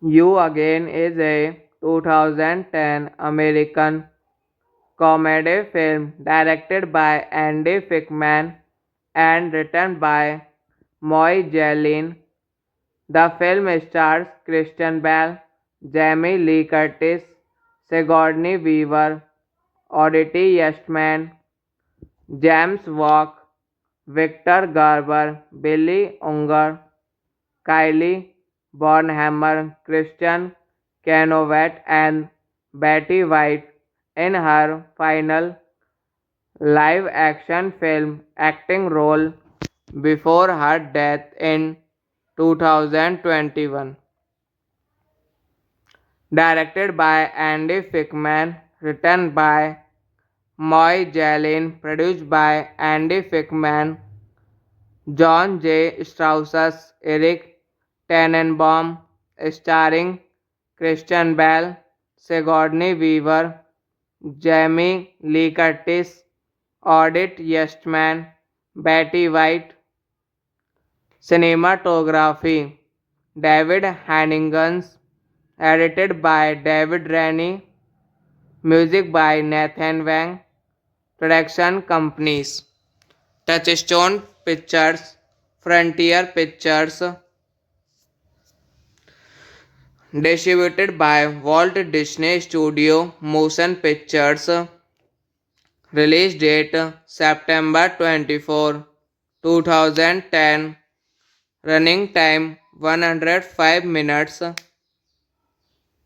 S1: You Again is a 2010 American comedy film directed by Andy Fickman and written by Moy Jalen. The film stars Christian Bale, Jamie Lee Curtis, Sigourney Weaver, Odette Yestman, James Walk, Victor Garber, Billy Unger, Kylie Bonhammer, Christian Canovet, and Betty White in her final live-action film acting role before her death in 2021. Directed by Andy Fickman, written by Moy Jalen, produced by Andy Fickman, John J. Strauss, Eric Tannenbaum, starring Christian Bale, Sigourney Weaver, Jamie Lee Curtis, Odette Yestman, Betty White. Cinematography David Hannigan, edited by David Rennie, music by Nathan Wang, production companies Touchstone Pictures, Frontier Pictures, distributed by Walt Disney Studio Motion Pictures, release date September 24, 2010, running time 105 minutes,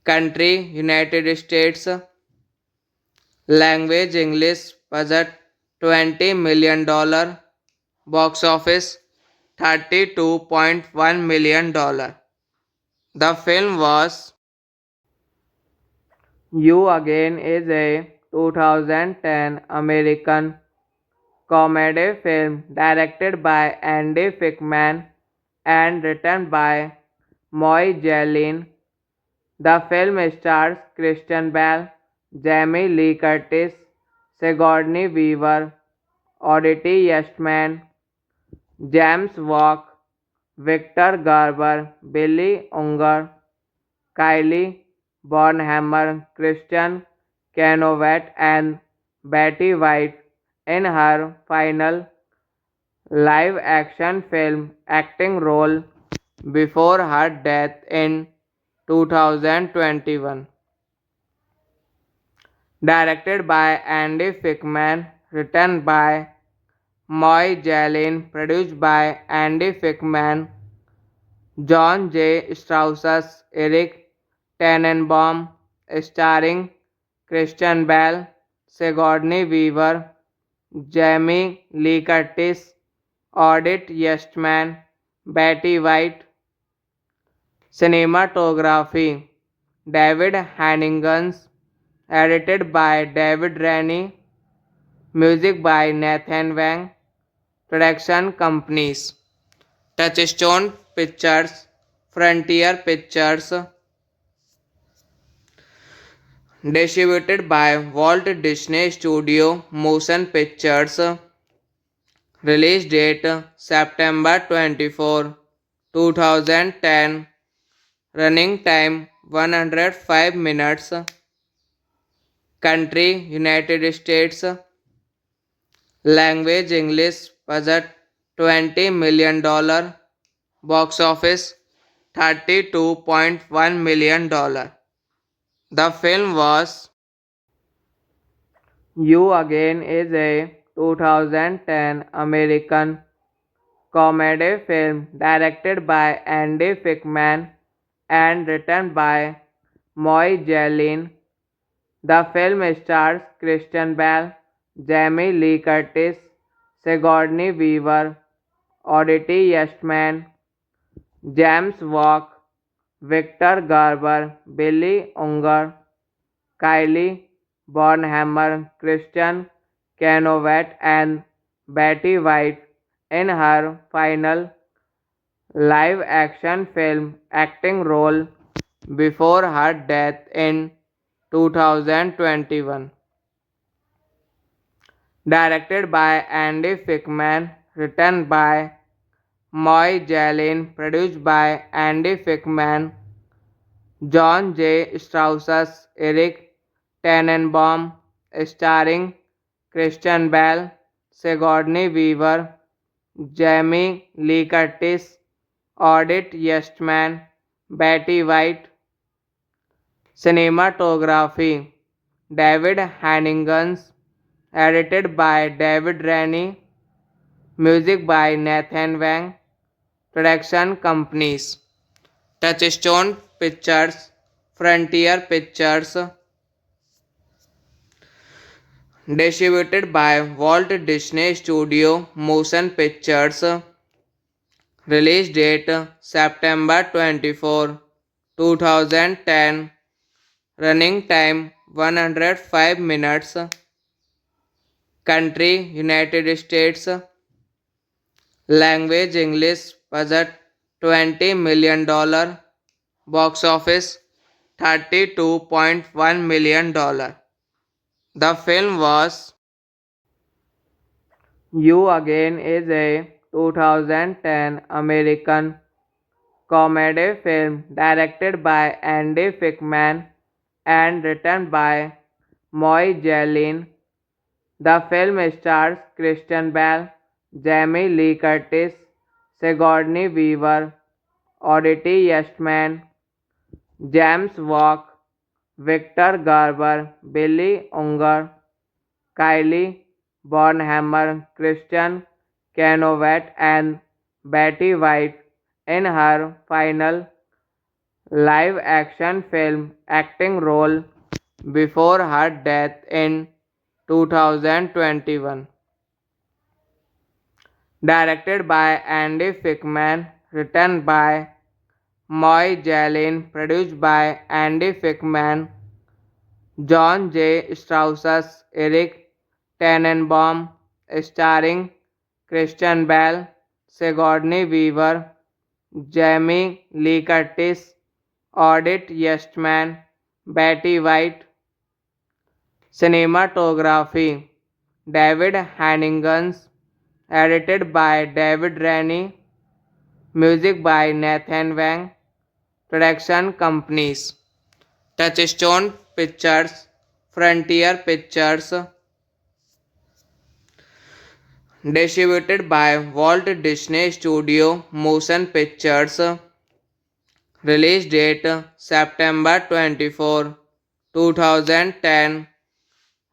S1: country United States, language English, budget $20 million, box office $32.1 million. The film was You Again is a 2010 American comedy film directed by Andy Fickman and written by Moy Jalen. The film stars Christian Bale, Jamie Lee Curtis, Sigourney Weaver, Odette Yestman, James Walk, Victor Garber, Billy Unger, Kylie Bonhammer, Christian Canovet, and Betty White in her final live-action film acting role before her death in 2021. Directed by Andy Fickman, written by Moy Jalen, produced by Andy Fickman, John J. Strauss, Eric Tannenbaum, starring Christian Bale, Sigourney Weaver, Jamie Lee Curtis, Odette Yestman, Betty White. Cinematography David Hannigan, edited by David Rennie, music by Nathan Wang, production companies Touchstone Pictures, Frontier Pictures, distributed by Walt Disney Studio Motion Pictures, release date September 24, 2010, running time 105 minutes, country United States, language English, budget $20 million, box office $32.1 million. The film was You Again is a 2010 American comedy film directed by Andy Fickman and written by Moy Jalen. The film stars Christian Bale, Jamie Lee Curtis, Sigourney Weaver, Odette Yestman, James Walk, Victor Garber, Billy Unger, Kylie Bonhammer, Christian Canovet, and Betty White in her final live-action film acting role before her death in 2021. Directed by Andy Fickman, written by Moy Jalen, produced by Andy Fickman, John J. Strauss, Eric Tannenbaum, starring Christian Bale, Sigourney Weaver, Jamie Lee Curtis, Audit Yestman, Betty White. Cinematography David Hannigan, edited by David Rennie, music by Nathan Wang, production companies Touchstone Pictures, Frontier Pictures, distributed by Walt Disney Studio Motion Pictures, release date September 24, 2010, running time 105 minutes, country United States, language English, budget $20 million, box office $32.1 million. The film was You Again is a 2010 American comedy film directed by Andy Fickman and written by Moy Jalen. The film stars Christian Bale, Jamie Lee Curtis, Sigourney Weaver, Odette Yestman, James Walk, Victor Garber, Billy Unger, Kylie Bonhammer, Christian Canovet, and Betty White in her final live-action film acting role before her death in 2021. Directed by Andy Fickman, written by Moy Jalen, produced by Andy Fickman, John J. Strauss, Eric Tannenbaum, starring Christian Bale, Sigourney Weaver, Jamie Lee Curtis, Odette Yestman, Betty White. Cinematography David Hannigan, edited by David Rennie, music by Nathan Wang, production companies Touchstone Pictures, Frontier Pictures, distributed by Walt Disney Studio Motion Pictures, release date September 24, 2010,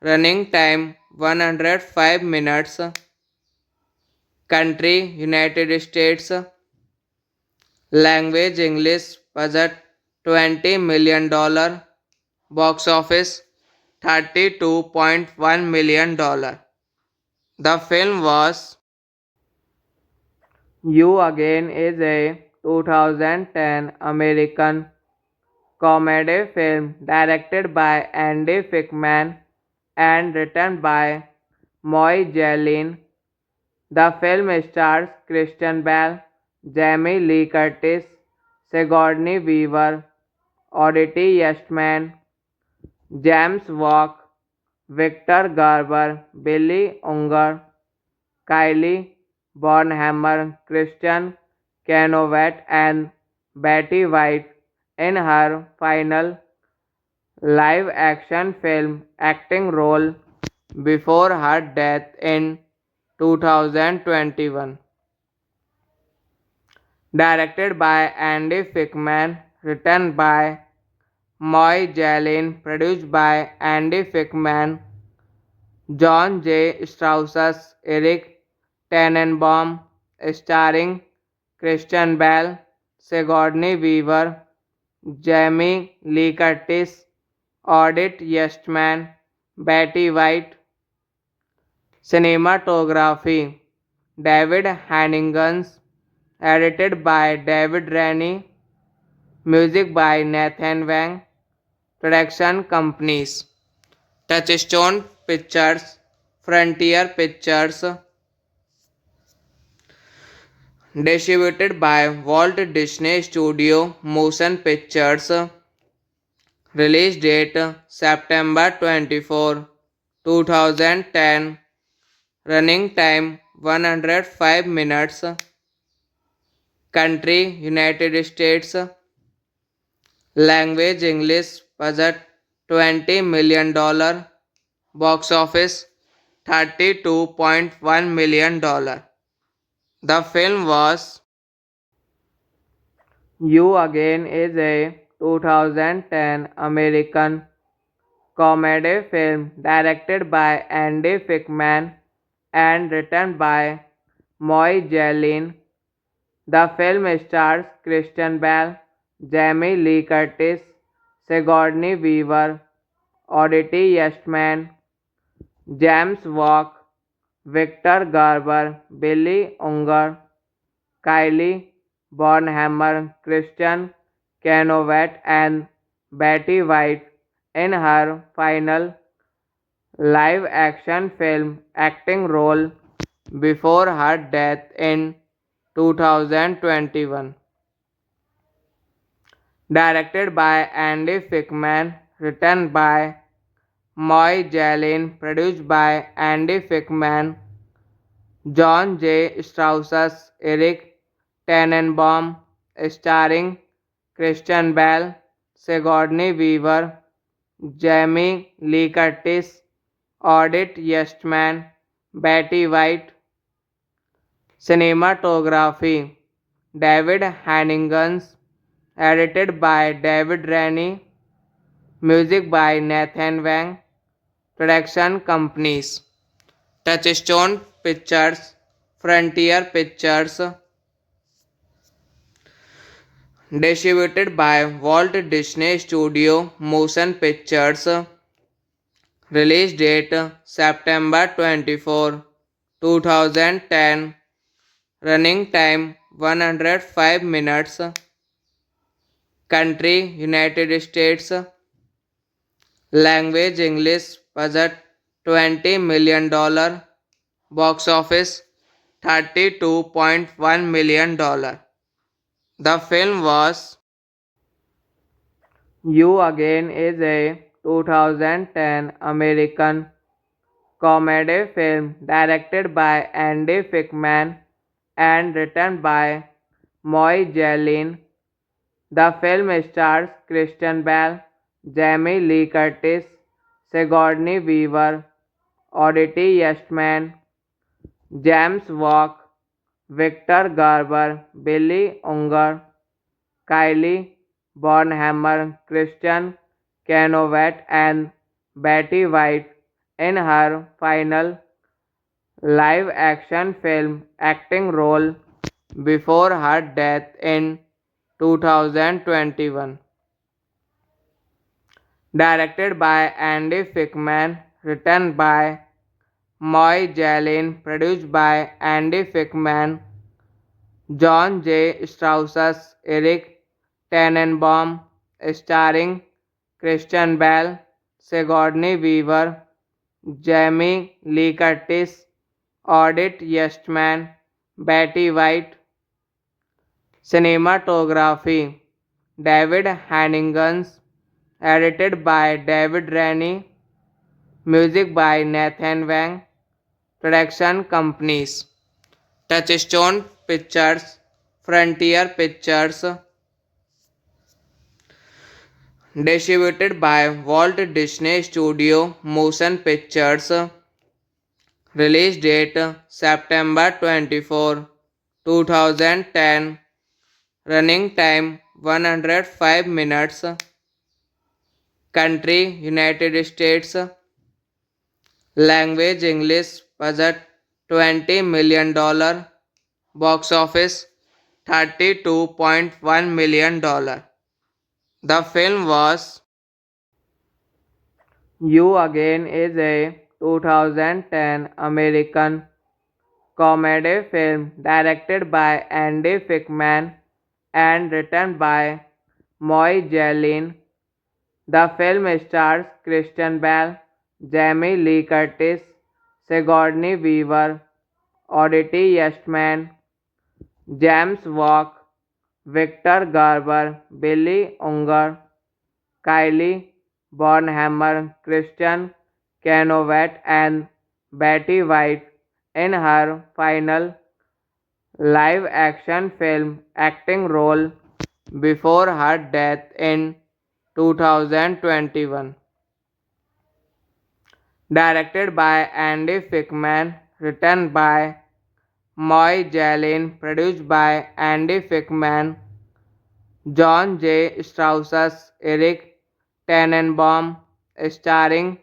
S1: running time 105 minutes, country United States, language English, budget $20 million, box office $32.1 million. The film was You Again is a 2010 American comedy film directed by Andy Fickman and written by Moy Jalen. The film stars Christian Bale, Jamie Lee Curtis, Sigourney Weaver, Odette Yestman, James Walk, Victor Garber, Billy Unger, Kylie Bonhammer, Christian Canovet, and Betty White in her final live-action film acting role before her death in 2021. Directed by Andy Fickman, written by Moy Jalen, produced by Andy Fickman, John J. Strauss, Eric Tannenbaum, starring Christian Bale, Sigourney Weaver, Jamie Lee Curtis, Odette Yestman, Betty White. Cinematography David Hannigan, edited by David Rennie, music by Nathan Wang, production companies Touchstone Pictures, Frontier Pictures, distributed by Walt Disney Studio Motion Pictures, release date September 24, 2010, running time 105 minutes, country United States, language English, budget $20 million, Box office $32.1 million. The film was You Again is a 2010 American comedy film directed by Andy Fickman and written by Moy Jellin. The film stars Christian Bale, Jamie Lee Curtis, Sigourney Weaver, Odette Eastman, James Walk, Victor Garber, Billy Unger, Kylie Bonhammer, Christian Canovet, and Betty White in her final live-action film acting role before her death in 2021. Directed by Andy Fickman, written by Moy Jellin, produced by Andy Fickman, John J. Strauss, Eric Tannenbaum, starring Christian Bale, Sigourney Weaver, Jamie Lee Curtis, Odette Eastman, Betty White. Cinematography David Hannigan's, edited by David Rennie, music by Nathan Wang, production companies Touchstone Pictures, Frontier Pictures, distributed by Walt Disney Studio Motion Pictures, release date September 24, 2010, running time 105 minutes, country United States, language English, budget $20 million, box office $32.1 million. The film was You Again is a 2010 American comedy film directed by Andy Fickman and written by Moy Jellin. The film stars Christian Bale, Jamie Lee Curtis, Sigourney Weaver, Odette Eastman, James Walk, Victor Garber, Billy Unger, Kylie Bonhammer, Christian Canovet, and Betty White in her final live-action film acting role before her death in 2021. Directed by Andy Fickman, written by Moy Jellin, produced by Andy Fickman, John J. Strauss, Eric Tannenbaum, starring Christian Bale, Sigourney Weaver, Jamie Lee Curtis, Odette Eastman, Betty White. Cinematography David Hannigan's, edited by David Rennie, music by Nathan Wang, production companies Touchstone Pictures, Frontier Pictures, distributed by Walt Disney Studio Motion Pictures, release date September 24, 2010, running time 105 minutes, country United States, language English, budget $20 million, box office $32.1 million. The film was You Again is a 2010 American comedy film directed by Andy Fickman and written by Moy Jellin. The film stars Christian Bale, Jamie Lee Curtis, Sigourney Weaver, Odette Eastman, James Walk, Victor Garber, Billy Unger, Kylie Bonhammer, Christian Canovet, and Betty White in her final live-action film acting role before her death in 2021. Directed by Andy Fickman, written by Moy Jalin, produced by Andy Fickman, John J. Strauss, Eric Tannenbaum, starring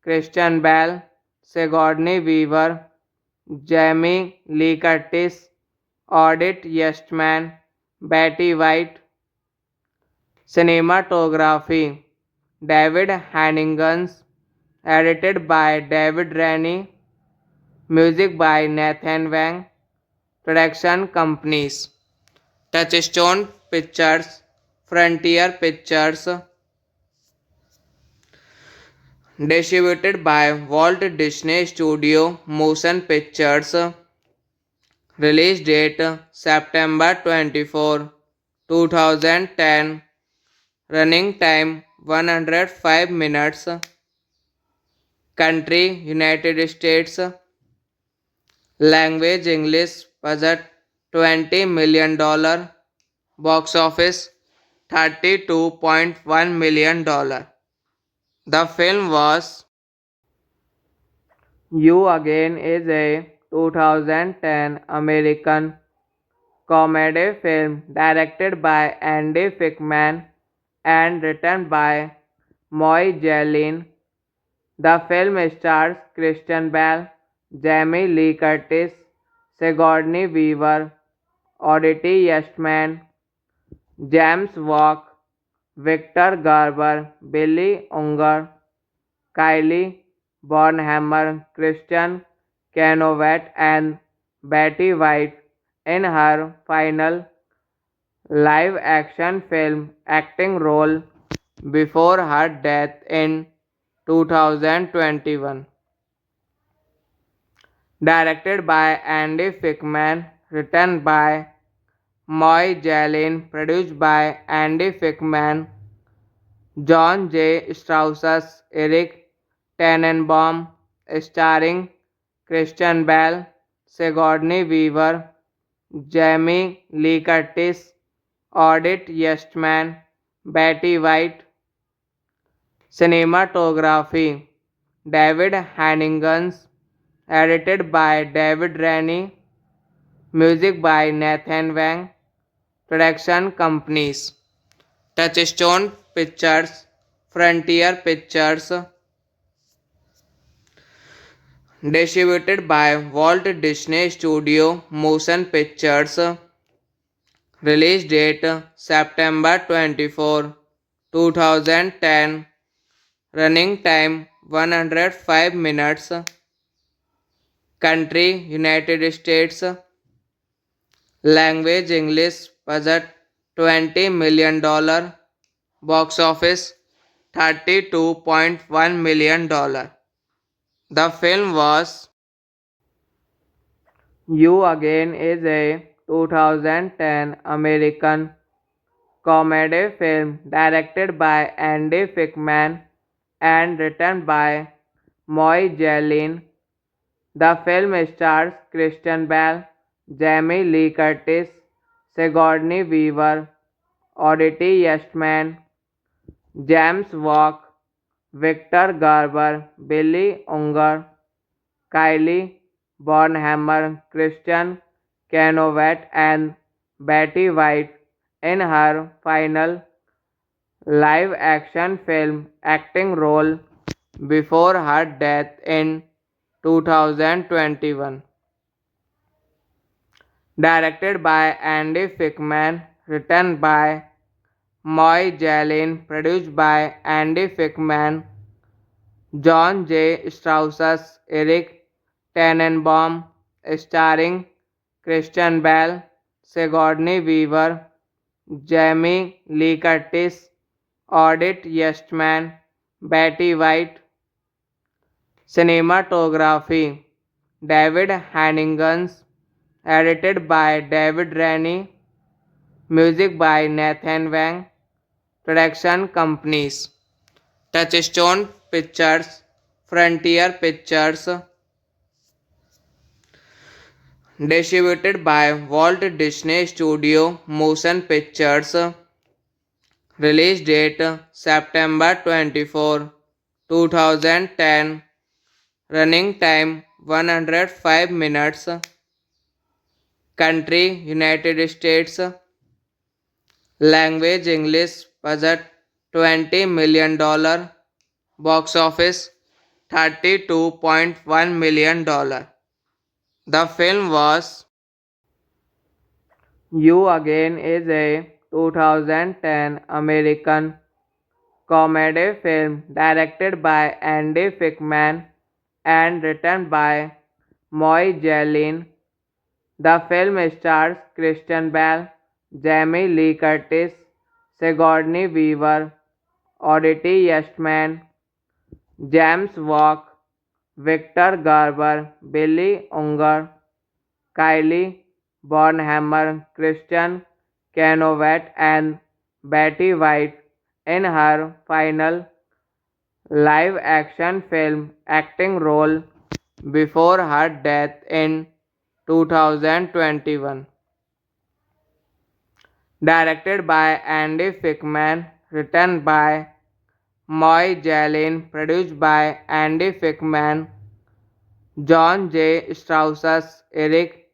S1: Christian Bale, Sigourney Weaver, Jamie Lee Curtis, Odette Yestman, Betty White. Cinematography David Hannigan's, edited by David Rennie, music by Nathan Wang, production companies Touchstone Pictures, Frontier Pictures, distributed by Walt Disney Studio Motion Pictures, release date September 24, 2010, running time 105 minutes, country United States, language English, budget $20 million, box office $32.1 million. The film was You Again is a 2010 American comedy film directed by Andy Fickman and written by Moy Jalin. The film stars Christian Bale, Jamie Lee Curtis, Sigourney Weaver, Odette Yestman, James Walk, Victor Garber, Billy Unger, Kylie Bonhammer, Christian Canovet, and Betty White in her final live-action film acting role before her death in 2021. Directed by Andy Fickman, written by Moy Jalin, produced by Andy Fickman, John J. Strauss, Eric Tannenbaum, starring Christian Bale, Sigourney Weaver, Jamie Lee Curtis, Odette Yestman, Betty White. Cinematography David Hannigan's, edited by David Rennie, music by Nathan Wang, production companies Touchstone Pictures, Frontier Pictures, distributed by Walt Disney Studio Motion Pictures, release date September 24, 2010, running time 105 minutes, country United States, language English, budget $20 million, box office $32.1 million. The film was You Again is a 2010 American comedy film directed by Andy Fickman and written by Moy Jalin. The film stars Christian Bale, Jamie Lee Curtis, Sigourney Weaver, Odette Yestman, James Walk, Victor Garber, Billy Unger, Kylie Bonhammer, Christian Canovet, and Betty White in her final live-action film acting role before her death in 2021. Directed by Andy Fickman, written by Moy Jalin, produced by Andy Fickman, John J. Strauss, Eric Tannenbaum, starring Christian Bale, Sigourney Weaver, Jamie Lee Curtis, Odette Yestman, Betty White. Cinematography David Hannigan's, edited by David Rennie, music by Nathan Wang, production companies Touchstone Pictures, Frontier Pictures, distributed by Walt Disney Studio Motion Pictures, release date September 24, 2010, Running time 105 minutes. Country United States. Language English. Budget $20 million. Box office $32.1 million. The film was You Again is a 2010 American comedy film directed by Andy Fickman and written by Moy Jalen. The film stars Christian Bale, Jamie Lee Curtis, Sigourney Weaver, Odette Eastman, James Walk, Victor Garber, Billy Unger, Kylie Bonhammer, Christian Canovet, and Betty White in her final live-action film acting role before her death in 2021. Directed by Andy Fickman, written by Moy Jalen, produced by Andy Fickman, John J. Strauss, Eric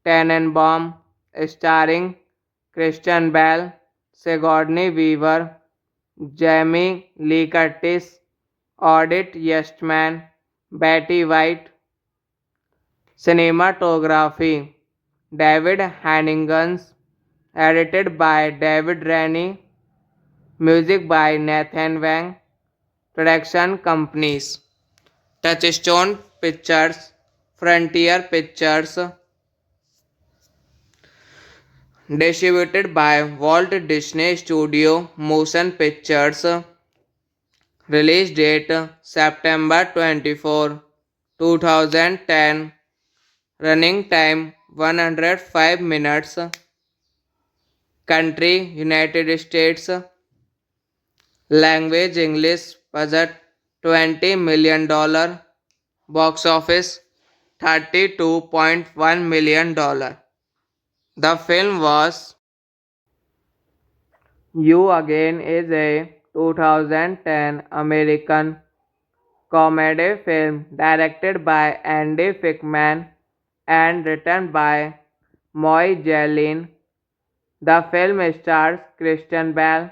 S1: Tannenbaum, starring Christian Bale, Sigourney Weaver, Jamie Lee Curtis, Odette Eastman, Betty White. Cinematography David Hannigan, edited by David Rennie, music by Nathan Wang, production companies Touchstone Pictures, Frontier Pictures, distributed by Walt Disney Studio Motion Pictures, release date September 24, 2010, running time 105 minutes, country United States, language English, budget $20 million, box office $32.1 million. The film was You Again is a 2010 American comedy film directed by Andy Fickman and written by Moy Jalen. The film stars Christian Bale,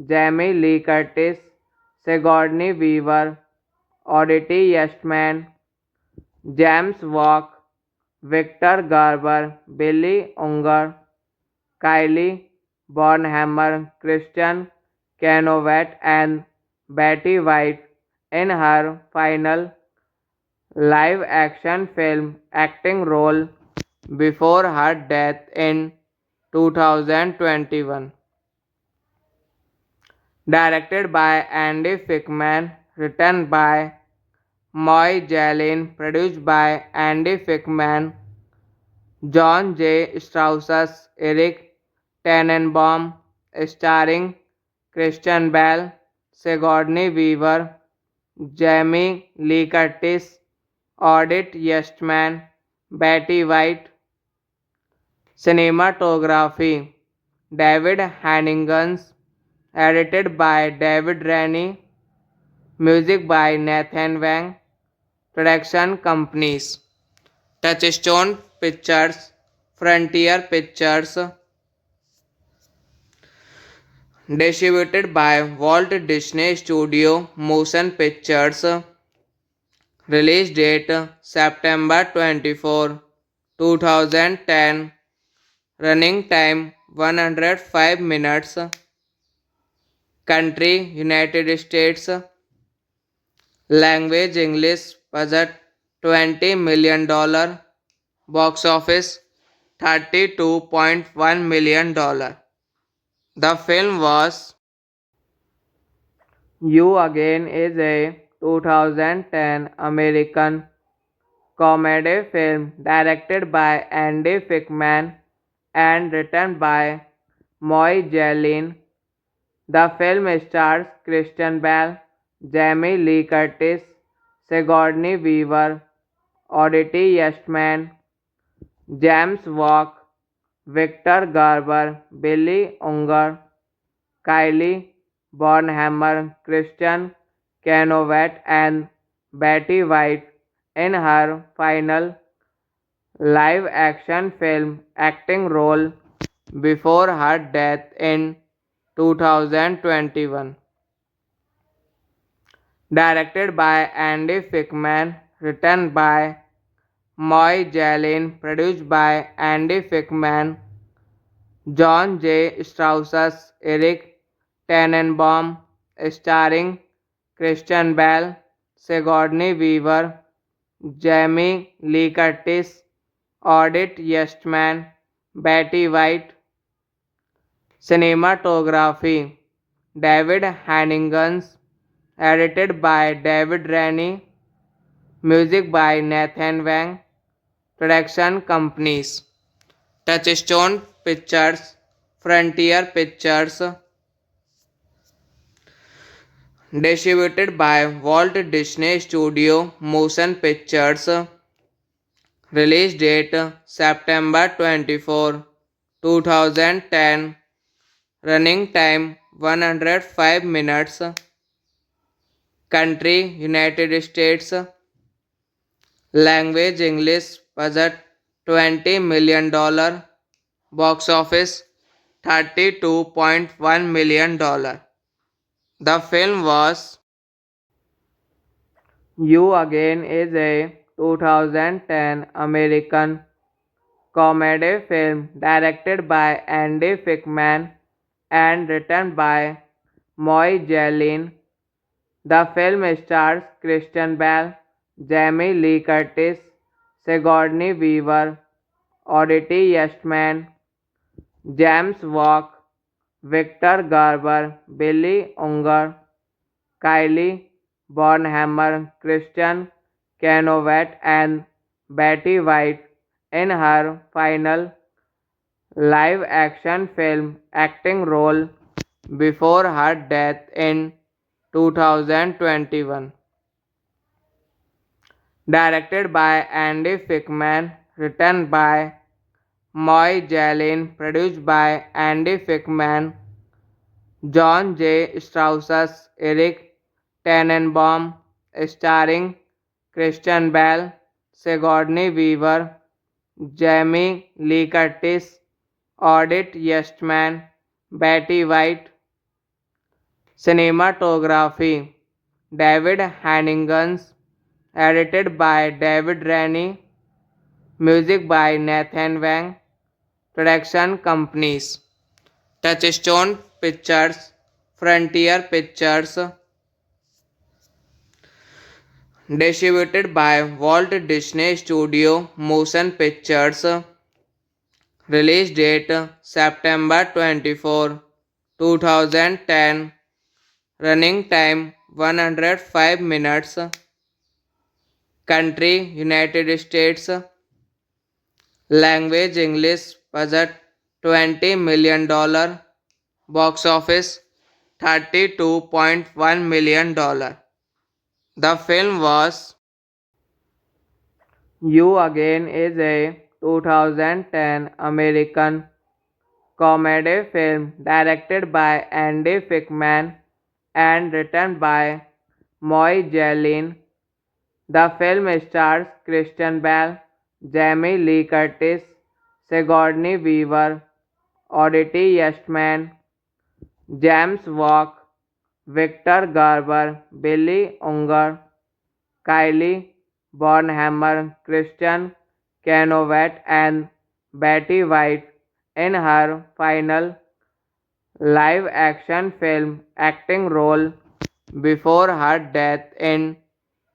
S1: Jamie Lee Curtis, Sigourney Weaver, Odette Eastman, James Walk, Victor Garber, Billy Unger, Kylie Bonhammer, Christian Canovet, and Betty White in her final live-action film acting role before her death in 2021. Directed by Andy Fickman, written by Moy Jalen, produced by Andy Fickman, John J. Strauss, Eric Tannenbaum, starring Christian Bale, Sigourney Weaver, Jamie Lee Curtis, Odette Eastman, Betty White. Cinematography David Hannigan, edited by David Rennie, music by Nathan Wang, production companies Touchstone Pictures, Frontier Pictures, distributed by Walt Disney Studio Motion Pictures, release date September 24, 2010, running time 105 minutes, country United States, language English, budget $20 million, box office $32.1 million. The film was You Again is a 2010 American comedy film directed by Andy Fickman and written by Moy Jalen. The film stars Christian Bale, Jamie Lee Curtis, Sigourney Weaver, Odette Eastman, James Walk, Victor Garber, Billy Unger, Kylie Bonhammer, Christian Canovet, and Betty White in her final live action film acting role before her death in 2021. Directed by Andy Fickman, written by Moy Jalin, produced by Andy Fickman, John J. Strauss, Eric Tannenbaum, starring Christian Bale, Sigourney Weaver, Jamie Lee Curtis, Odette Yestman, Betty White. Cinematography David Hannigan, edited by David Rennie, music by Nathan Wang, production companies Touchstone Pictures, Frontier Pictures, distributed by Walt Disney Studio Motion Pictures, release date September 24, 2010, running time 105 minutes, country United States, language English, budget $20 million, box office $32.1 million. The film was You Again is a 2010 American comedy film directed by Andy Fickman and written by Moy Jalin. The film stars Christian Bale, Jamie Lee Curtis, Sigourney Weaver, Odette Yestman, James Walk, Victor Garber, Billy Unger, Kylie Bonhammer, Christian Canovet, and Betty White in her final live action film acting role before her death in 2021. Directed by Andy Fickman, written by Moy Jalin, produced by Andy Fickman, John J. Strauss, Eric Tannenbaum, starring Christian Bale, Sigourney Weaver, Jamie Lee Curtis, Odette Yestman, Betty White. Cinematography David Hannigan, edited by David Rennie, music by Nathan Wang, production companies Touchstone Pictures, Frontier Pictures, distributed by Walt Disney Studio Motion Pictures, release date September 24, 2010, running time 105 minutes, country United States, language English, budget $20 million, box office $32.1 million. The film was You Again is a 2010 American comedy film directed by Andy Fickman and written by Moy Jalin. The film stars Christian Bale, Jamie Lee Curtis, Sigourney Weaver, Odette Yestman, James Walk, Victor Garber, Billy Unger, Kylie Bonhammer, Christian Canovet, and Betty White in her final live action film acting role before her death in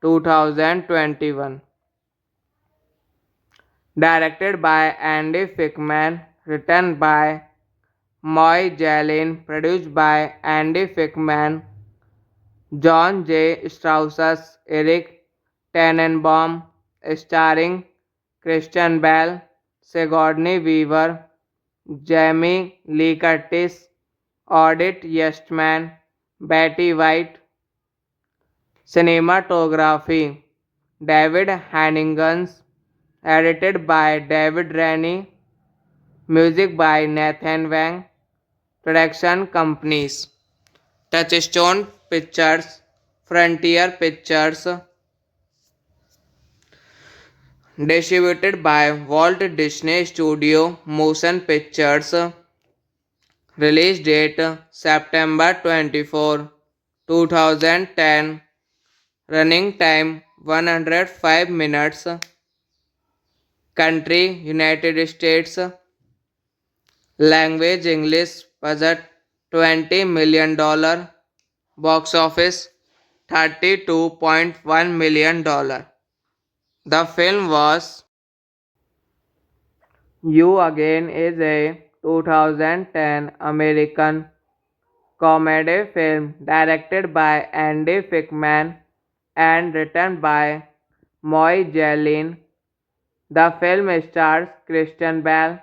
S1: 2021. Directed by Andy Fickman, written by Moy Jalin, produced by Andy Fickman, John J. Strauss, Eric Tannenbaum, starring Christian Bale, Sigourney Weaver, Jamie Lee Curtis, Odette Yestman, Betty White. Cinematography David Hannigan, edited by David Rennie, music by Nathan Wang, production companies Touchstone Pictures, Frontier Pictures, Distributed by Walt Disney Studio Motion Pictures. Release date September 24, 2010. Running time 105 minutes. Country United States. Language English. Budget $20 million. Box office $32.1 million. The film was You Again is a 2010 American comedy film directed by Andy Fickman and written by Moy Jalen. The film stars Christian Bale,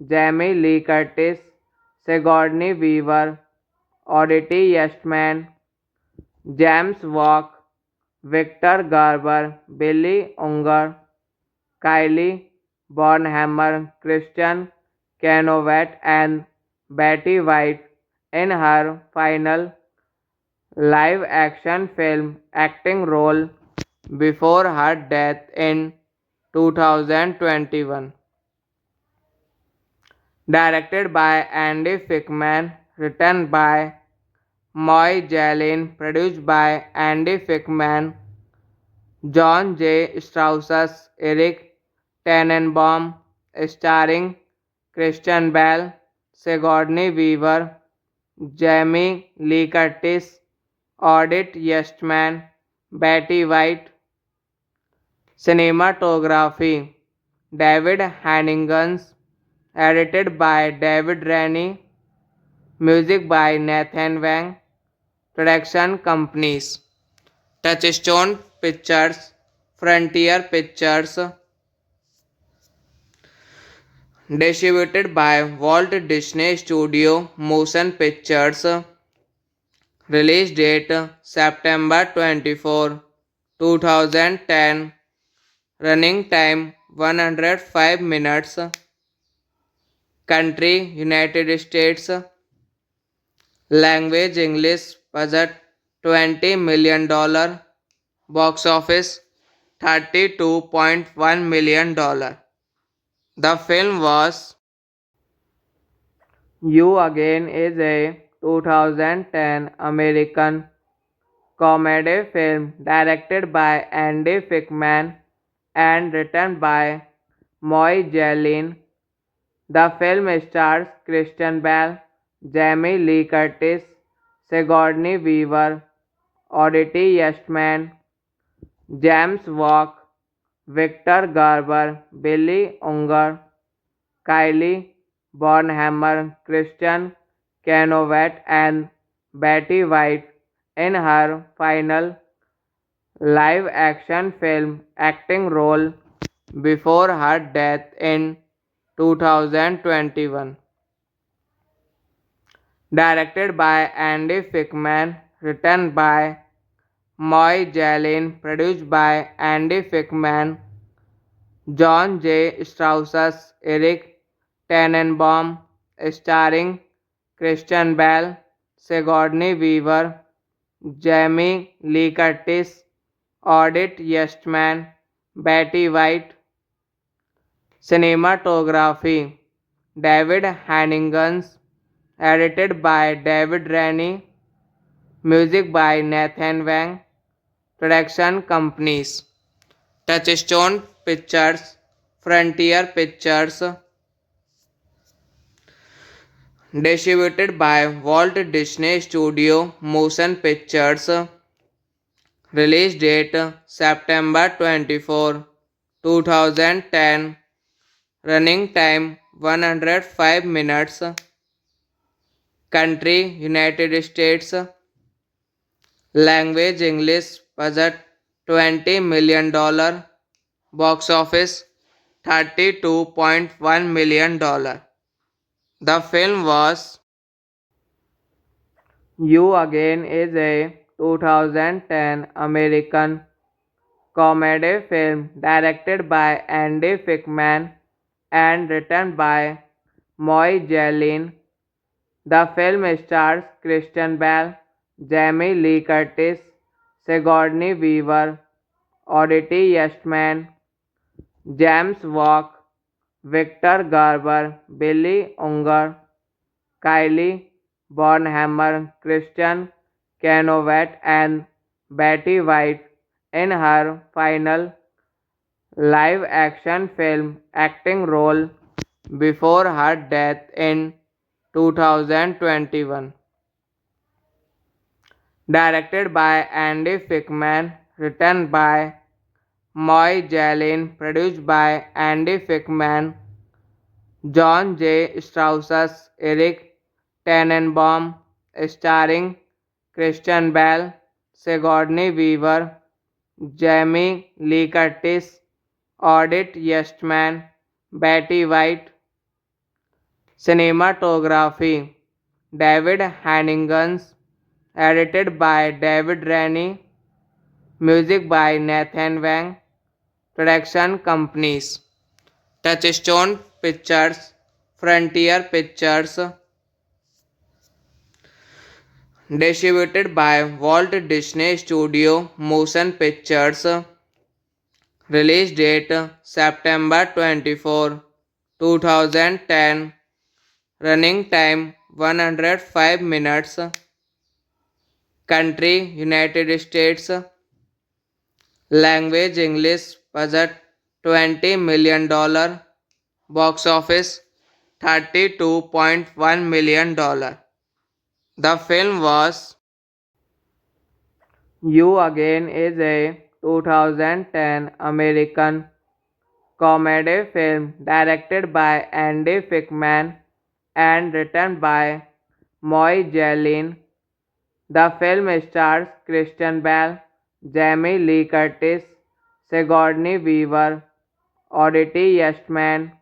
S1: Jamie Lee Curtis, Sigourney Weaver, Odette Eastman, James Walk, Victor Garber, Billy Unger, Kylie Bonhammer, Christian Canovet, and Betty White in her final live-action film acting role before her death in 2021. Directed by Andy Fickman, written by Moy Jalen, produced by Andy Fickman, John J. Strauss, Eric Tannenbaum, starring Christian Bale, Sigourney Weaver, Jamie Lee Curtis, Odette Eastman, Betty White. Cinematography David Hannigan, edited by David Rennie, music by Nathan Wang, production companies Touchstone Pictures, Frontier Pictures, distributed by Walt Disney Studio Motion Pictures. Release date September 24, 2010. Running time 105 minutes. Country United States. Language English. Budget $20 million. Box office $32.1 million. The film was You Again is a 2010 American comedy film directed by Andy Fickman and written by Moy Jalen. The film stars Christian Bale, Jamie Lee Curtis, Sigourney Weaver, Odette Eastman, James Walk, Victor Garber, Billy Unger, Kylie Bonhammer, Christian Canovet, and Betty White in her final live-action film acting role before her death in 2021. Directed by Andy Fickman, written by Moy Jalen, produced by Andy Fickman, John J. Strauss, Eric Tannenbaum, starring Christian Bale, Sigourney Weaver, Jamie Lee Curtis, Odette Eastman, Betty White. Cinematography David Hannigan, edited by David Rennie, music by Nathan Wang, production companies Touchstone Pictures, Frontier Pictures, distributed by Walt Disney Studio Motion Pictures. Release date September 24, 2010. Running time 105 minutes. Country United States. Language English. Budget $20 million. Box office $32.1 million. The film was You Again is a 2010 American comedy film directed by Andy Fickman and written by Moy Jalen. The film stars Christian Bale, Jamie Lee Curtis, Sigourney Weaver, Odette Eastman, James Walk, Victor Garber, Billy Unger, Kylie Bonhammer, Christian Canovet, and Betty White in her final live action film acting role before her death in 2021. Directed by Andy Fickman, written by Moy Jalin, produced by Andy Fickman, John J. Strauss, Eric Tannenbaum, starring Christian Bale, Sigourney Weaver, Jamie Lee Curtis, Odette Yestman, Betty White. Cinematography David Hannigan, edited by David Rennie, music by Nathan Wang, production companies Touchstone Pictures, Frontier Pictures, distributed by Walt Disney Studio Motion Pictures, release date September 24, 2010, running time 105 minutes, country United States, language English, budget $20 million, box office $32.1 million. The film was You Again is a 2010 American comedy film directed by Andy Fickman and written by Moy Jalin. The film stars Christian Bale, Jamie Lee Curtis, Sigourney Weaver, Odette Yestman,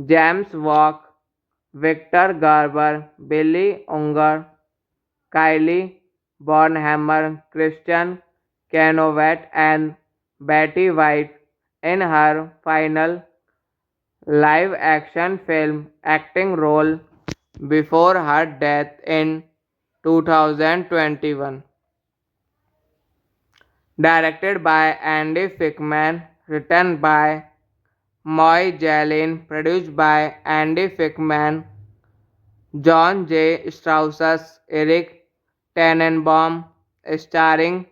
S1: James Walk, Victor Garber, Billy Unger, Kylie Bonhammer, Christian Canovet, and Betty White in her final live action film acting role before her death in 2021. Directed by Andy Fickman, written by Moy Jalin, produced by Andy Fickman, John J. Strauss, Eric Tannenbaum, starring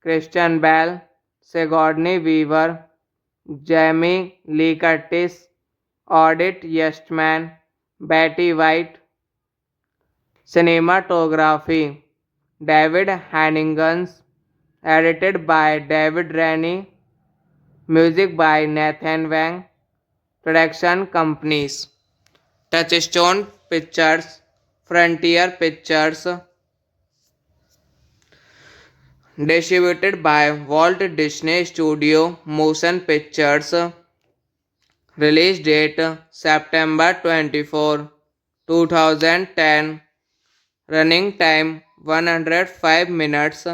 S1: Christian Bale, Sigourney Weaver, Jamie Lee Curtis, Odette Yestman, Betty White. Cinematography David Hannigan, edited by David Rennie, music by Nathan Wang, production companies Touchstone Pictures, Frontier Pictures, distributed by Walt Disney Studio Motion Pictures, release date September 24, 2010, running time 105 minutes,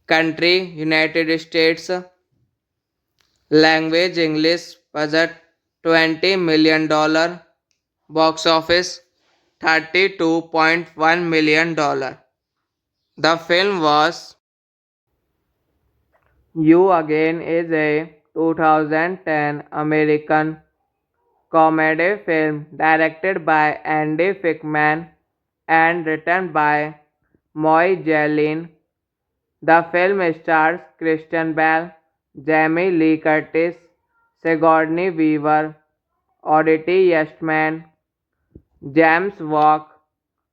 S1: country United States, language English, budget $20 million, box office $32.1 million. The film was You Again is a 2010 American comedy film directed by Andy Fickman and written by Moy Jalin. The film stars Christian Bale, Jamie Lee Curtis, Sigourney Weaver, Odette Yestman, James Walk,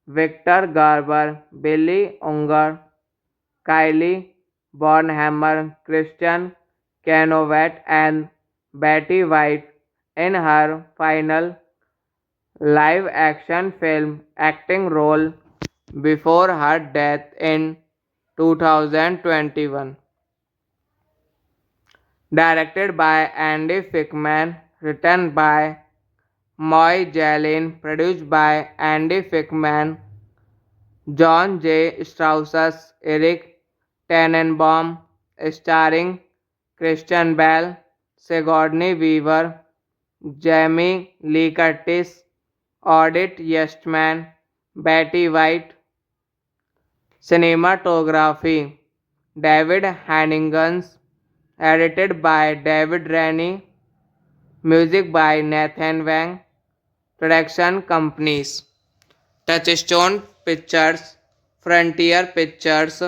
S1: Victor Garber, Billy Unger, Kylie Bonhammer, Christian Canovet, and Betty White in her final live action film acting role before her death in 2021. Directed by Andy Fickman, written by Moy Jalin, produced by Andy Fickman, John J. Strauss, Eric Tannenbaum, starring Christian Bale, Sigourney Weaver, Jamie Lee Curtis, Odette Yestman, Betty White. Cinematography David Hannigan, edited by David Rennie, music by Nathan Wang, production companies Touchstone Pictures, Frontier Pictures,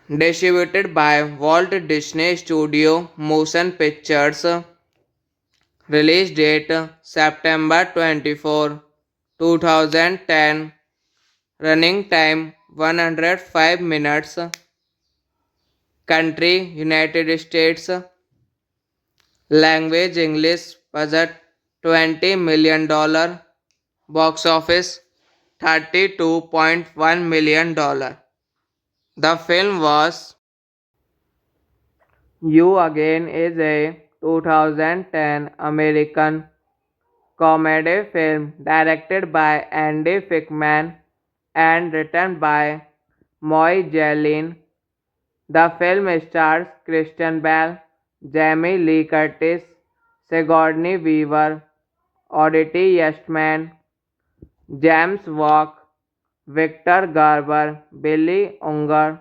S1: distributed by Walt Disney Studio Motion Pictures, release date September 24, 2010, running time 105 minutes, country United States, language English, budget $20 million, box office $32.1 million. The film was You Again is a 2010 American comedy film directed by Andy Fickman and written by Moy Jellin. The film stars Christian Bale, Jamie Lee Curtis, Sigourney Weaver, Odette Eastman, James Walk, Victor Garber, Billy Unger,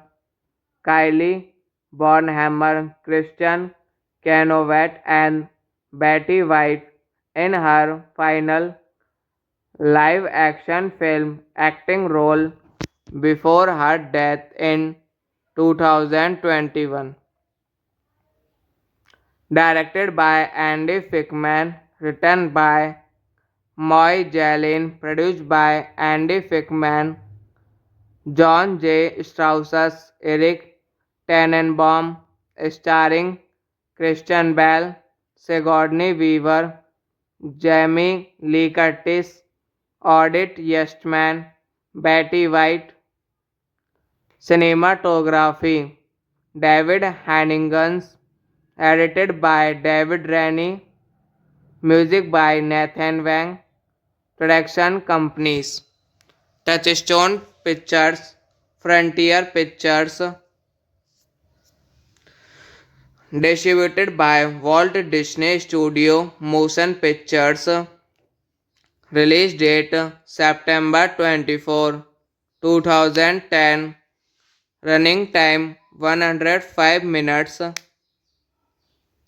S1: Kylie Bonhammer, Christian Canovet, and Betty White in her final live-action film acting role before her death in 2021. Directed by Andy Fickman, written by Moy Jellin, produced by Andy Fickman, John J. Strauss, Eric Tannenbaum, starring Christian Bale, Sigourney Weaver, Jamie Lee Curtis, Odette Eastman, Betty White. Cinematography David Hannigan, edited by David Rennie, music by Nathan Wang, production companies Touchstone Pictures, Frontier Pictures, distributed by Walt Disney Studio Motion Pictures, release date September 24, 2010, running time 105 minutes,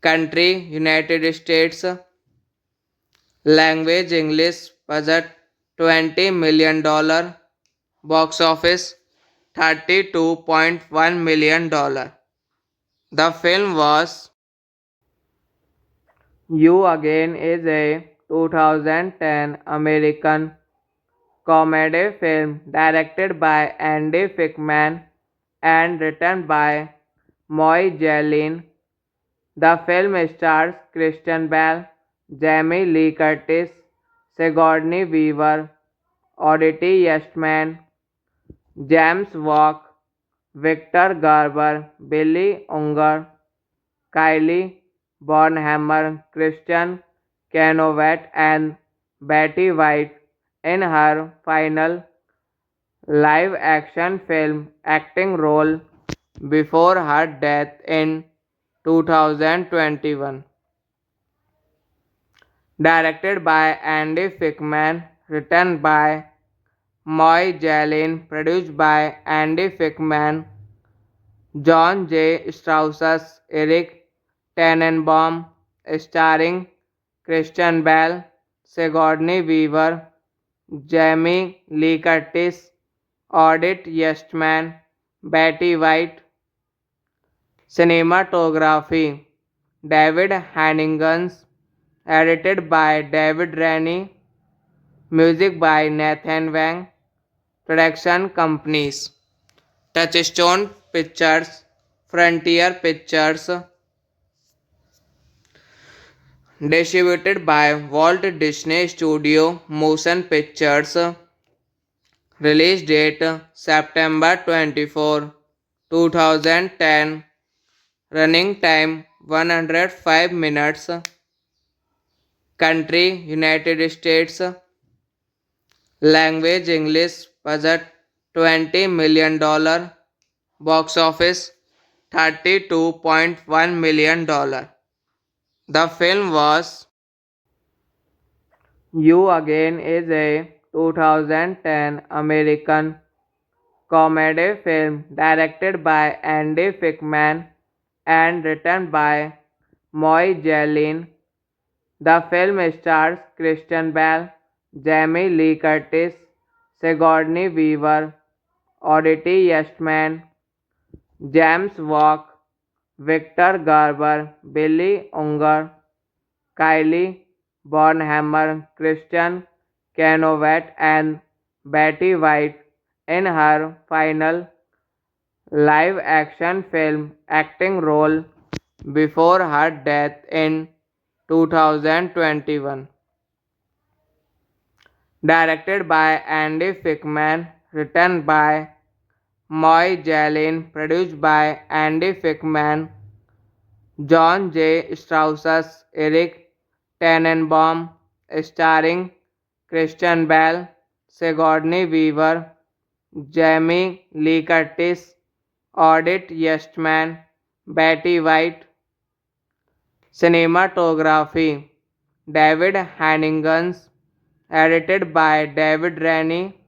S1: country United States, language English, budget $20 million, box office $32.1 million. The film was You Again is a 2010 American comedy film directed by Andy Fickman and written by Moy Jellin. The film stars Christian Bale, Jamie Lee Curtis, Sigourney Weaver, Odette Eastman, James Walk, Victor Garber, Billy Unger, Kylie Bonhammer, Christian Canovet, and Betty White in her final live-action film acting role before her death in 2021. Directed by Andy Fickman, written by Moy Jellin, produced by Andy Fickman, John J. Strauss, Eric Tannenbaum, starring Christian Bale, Sigourney Weaver, Jamie Lee Curtis, Odette Eastman, Betty White. Cinematography David Hannigan, edited by David Rennie, music by Nathan Wang, production companies Touchstone Pictures, Frontier Pictures, distributed by Walt Disney Studio Motion Pictures, release date September 24, 2010, running time 105 minutes, country United States, language English, budget $20 million, box office $32.1 million. The film was You Again is a 2010 American comedy film directed by Andy Fickman and written by Moy Jellin. The film stars Christian Bale, Jamie Lee Curtis, Sigourney Weaver, Odette Eastman, James Walk, Victor Garber, Billy Unger, Kylie Bonhammer, Christian Canovet, and Betty White in her final live action film acting role before her death in 2021. Directed by Andy Fickman, written by Moy Jellin, produced by Andy Fickman, John J. Strauss, Eric Tannenbaum, starring Christian Bale, Sigourney Weaver, Jamie Lee Curtis, Odette Eastman, Betty White. Cinematography David Hannigan, edited by David Rennie,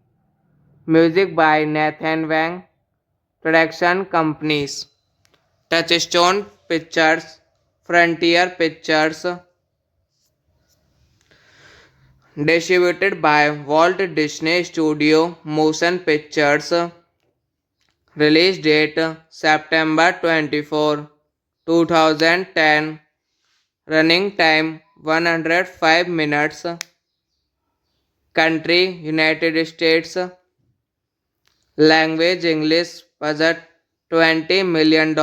S1: music by Nathan Wang, production companies Touchstone Pictures, Frontier Pictures, distributed by Walt Disney Studio Motion Pictures, release date September 24, 2010, running time 105 minutes, country United States, language English, budget $20 million,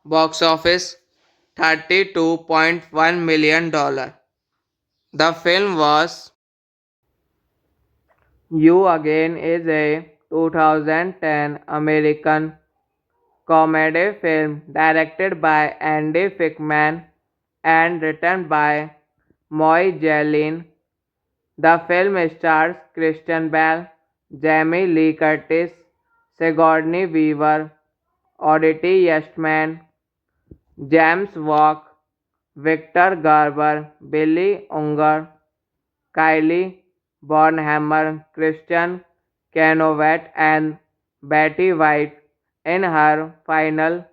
S1: box office $32.1 million. The film was You Again is a 2010 American comedy film directed by Andy Fickman and written by Moy Jellin. The film stars Christian Bale, Jamie Lee Curtis, Sigourney Weaver, Odette Eastman, James Walk, Victor Garber, Billy Unger, Kylie Bonhammer, Christian Canovet, and Betty White in her final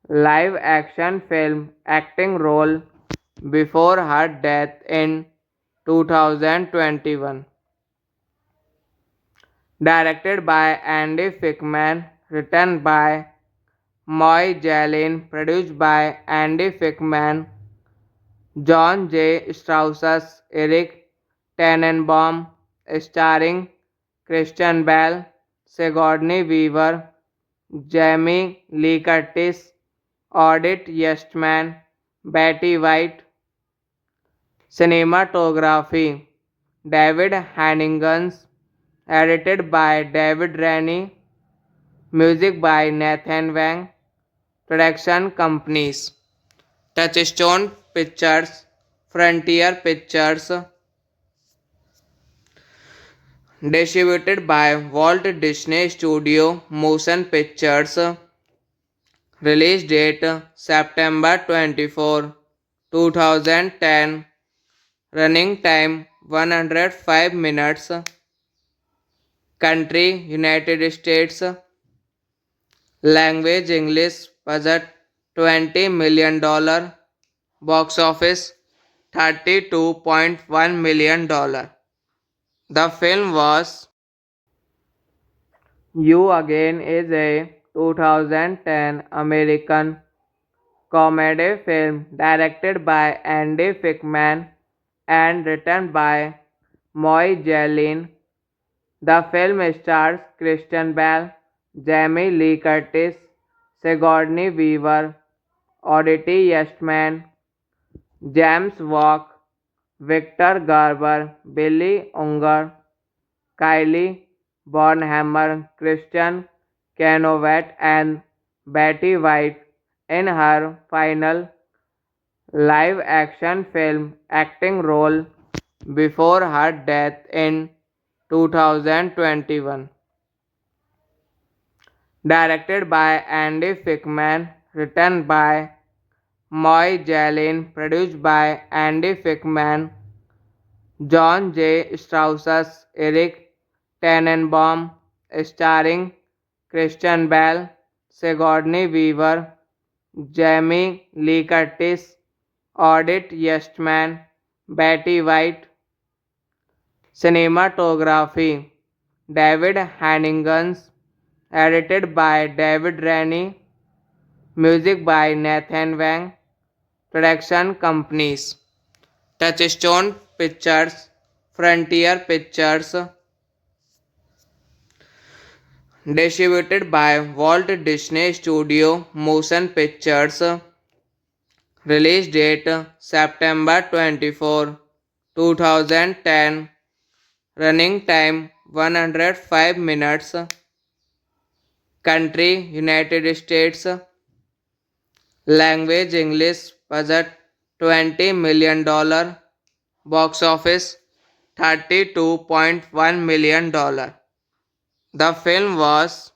S1: live action film acting role before her death in 2021. Directed by Andy Fickman, written by Moy Jellin, produced by Andy Fickman, John J. Strauss, Eric Tannenbaum, starring Christian Bale, Sigourney Weaver, Jamie Lee Curtis, Odette Eastman, Betty White. Cinematography David Hannigan, edited by David Rennie, music by Nathan Wang, production companies Touchstone Pictures, Frontier Pictures, distributed by Walt Disney Studio Motion Pictures, release date September 24, 2010, running time 105 minutes, country United States, language English, budget $20 million, box office $32.1 million. The film was You Again is a 2010 American comedy film directed by Andy Fickman and written by Moy Jellin. The film stars Christian Bale, Jamie Lee Curtis, Sigourney Weaver, Odette Eastman, James Walk, Victor Garber, Billy Unger, Kylie Bonhammer, Christian Canovet, and Betty White in her final live action film acting role before her death in 2021. Directed by Andy Fickman, written by Moy Jellin, produced by Andy Fickman, John J. Strauss, Eric Tannenbaum, starring Christian Bale, Sigourney Weaver, Jamie Lee Curtis, Odette Yestman, Betty White. Cinematography David Hanningans, edited by David Rennie, music by Nathan Wang, production companies Touchstone Pictures, Frontier Pictures, distributed by Walt Disney Studio Motion Pictures, release date September 24, 2010, running time 105 minutes, country United States, language English, budget $20 million, box office $32.1 million. The film was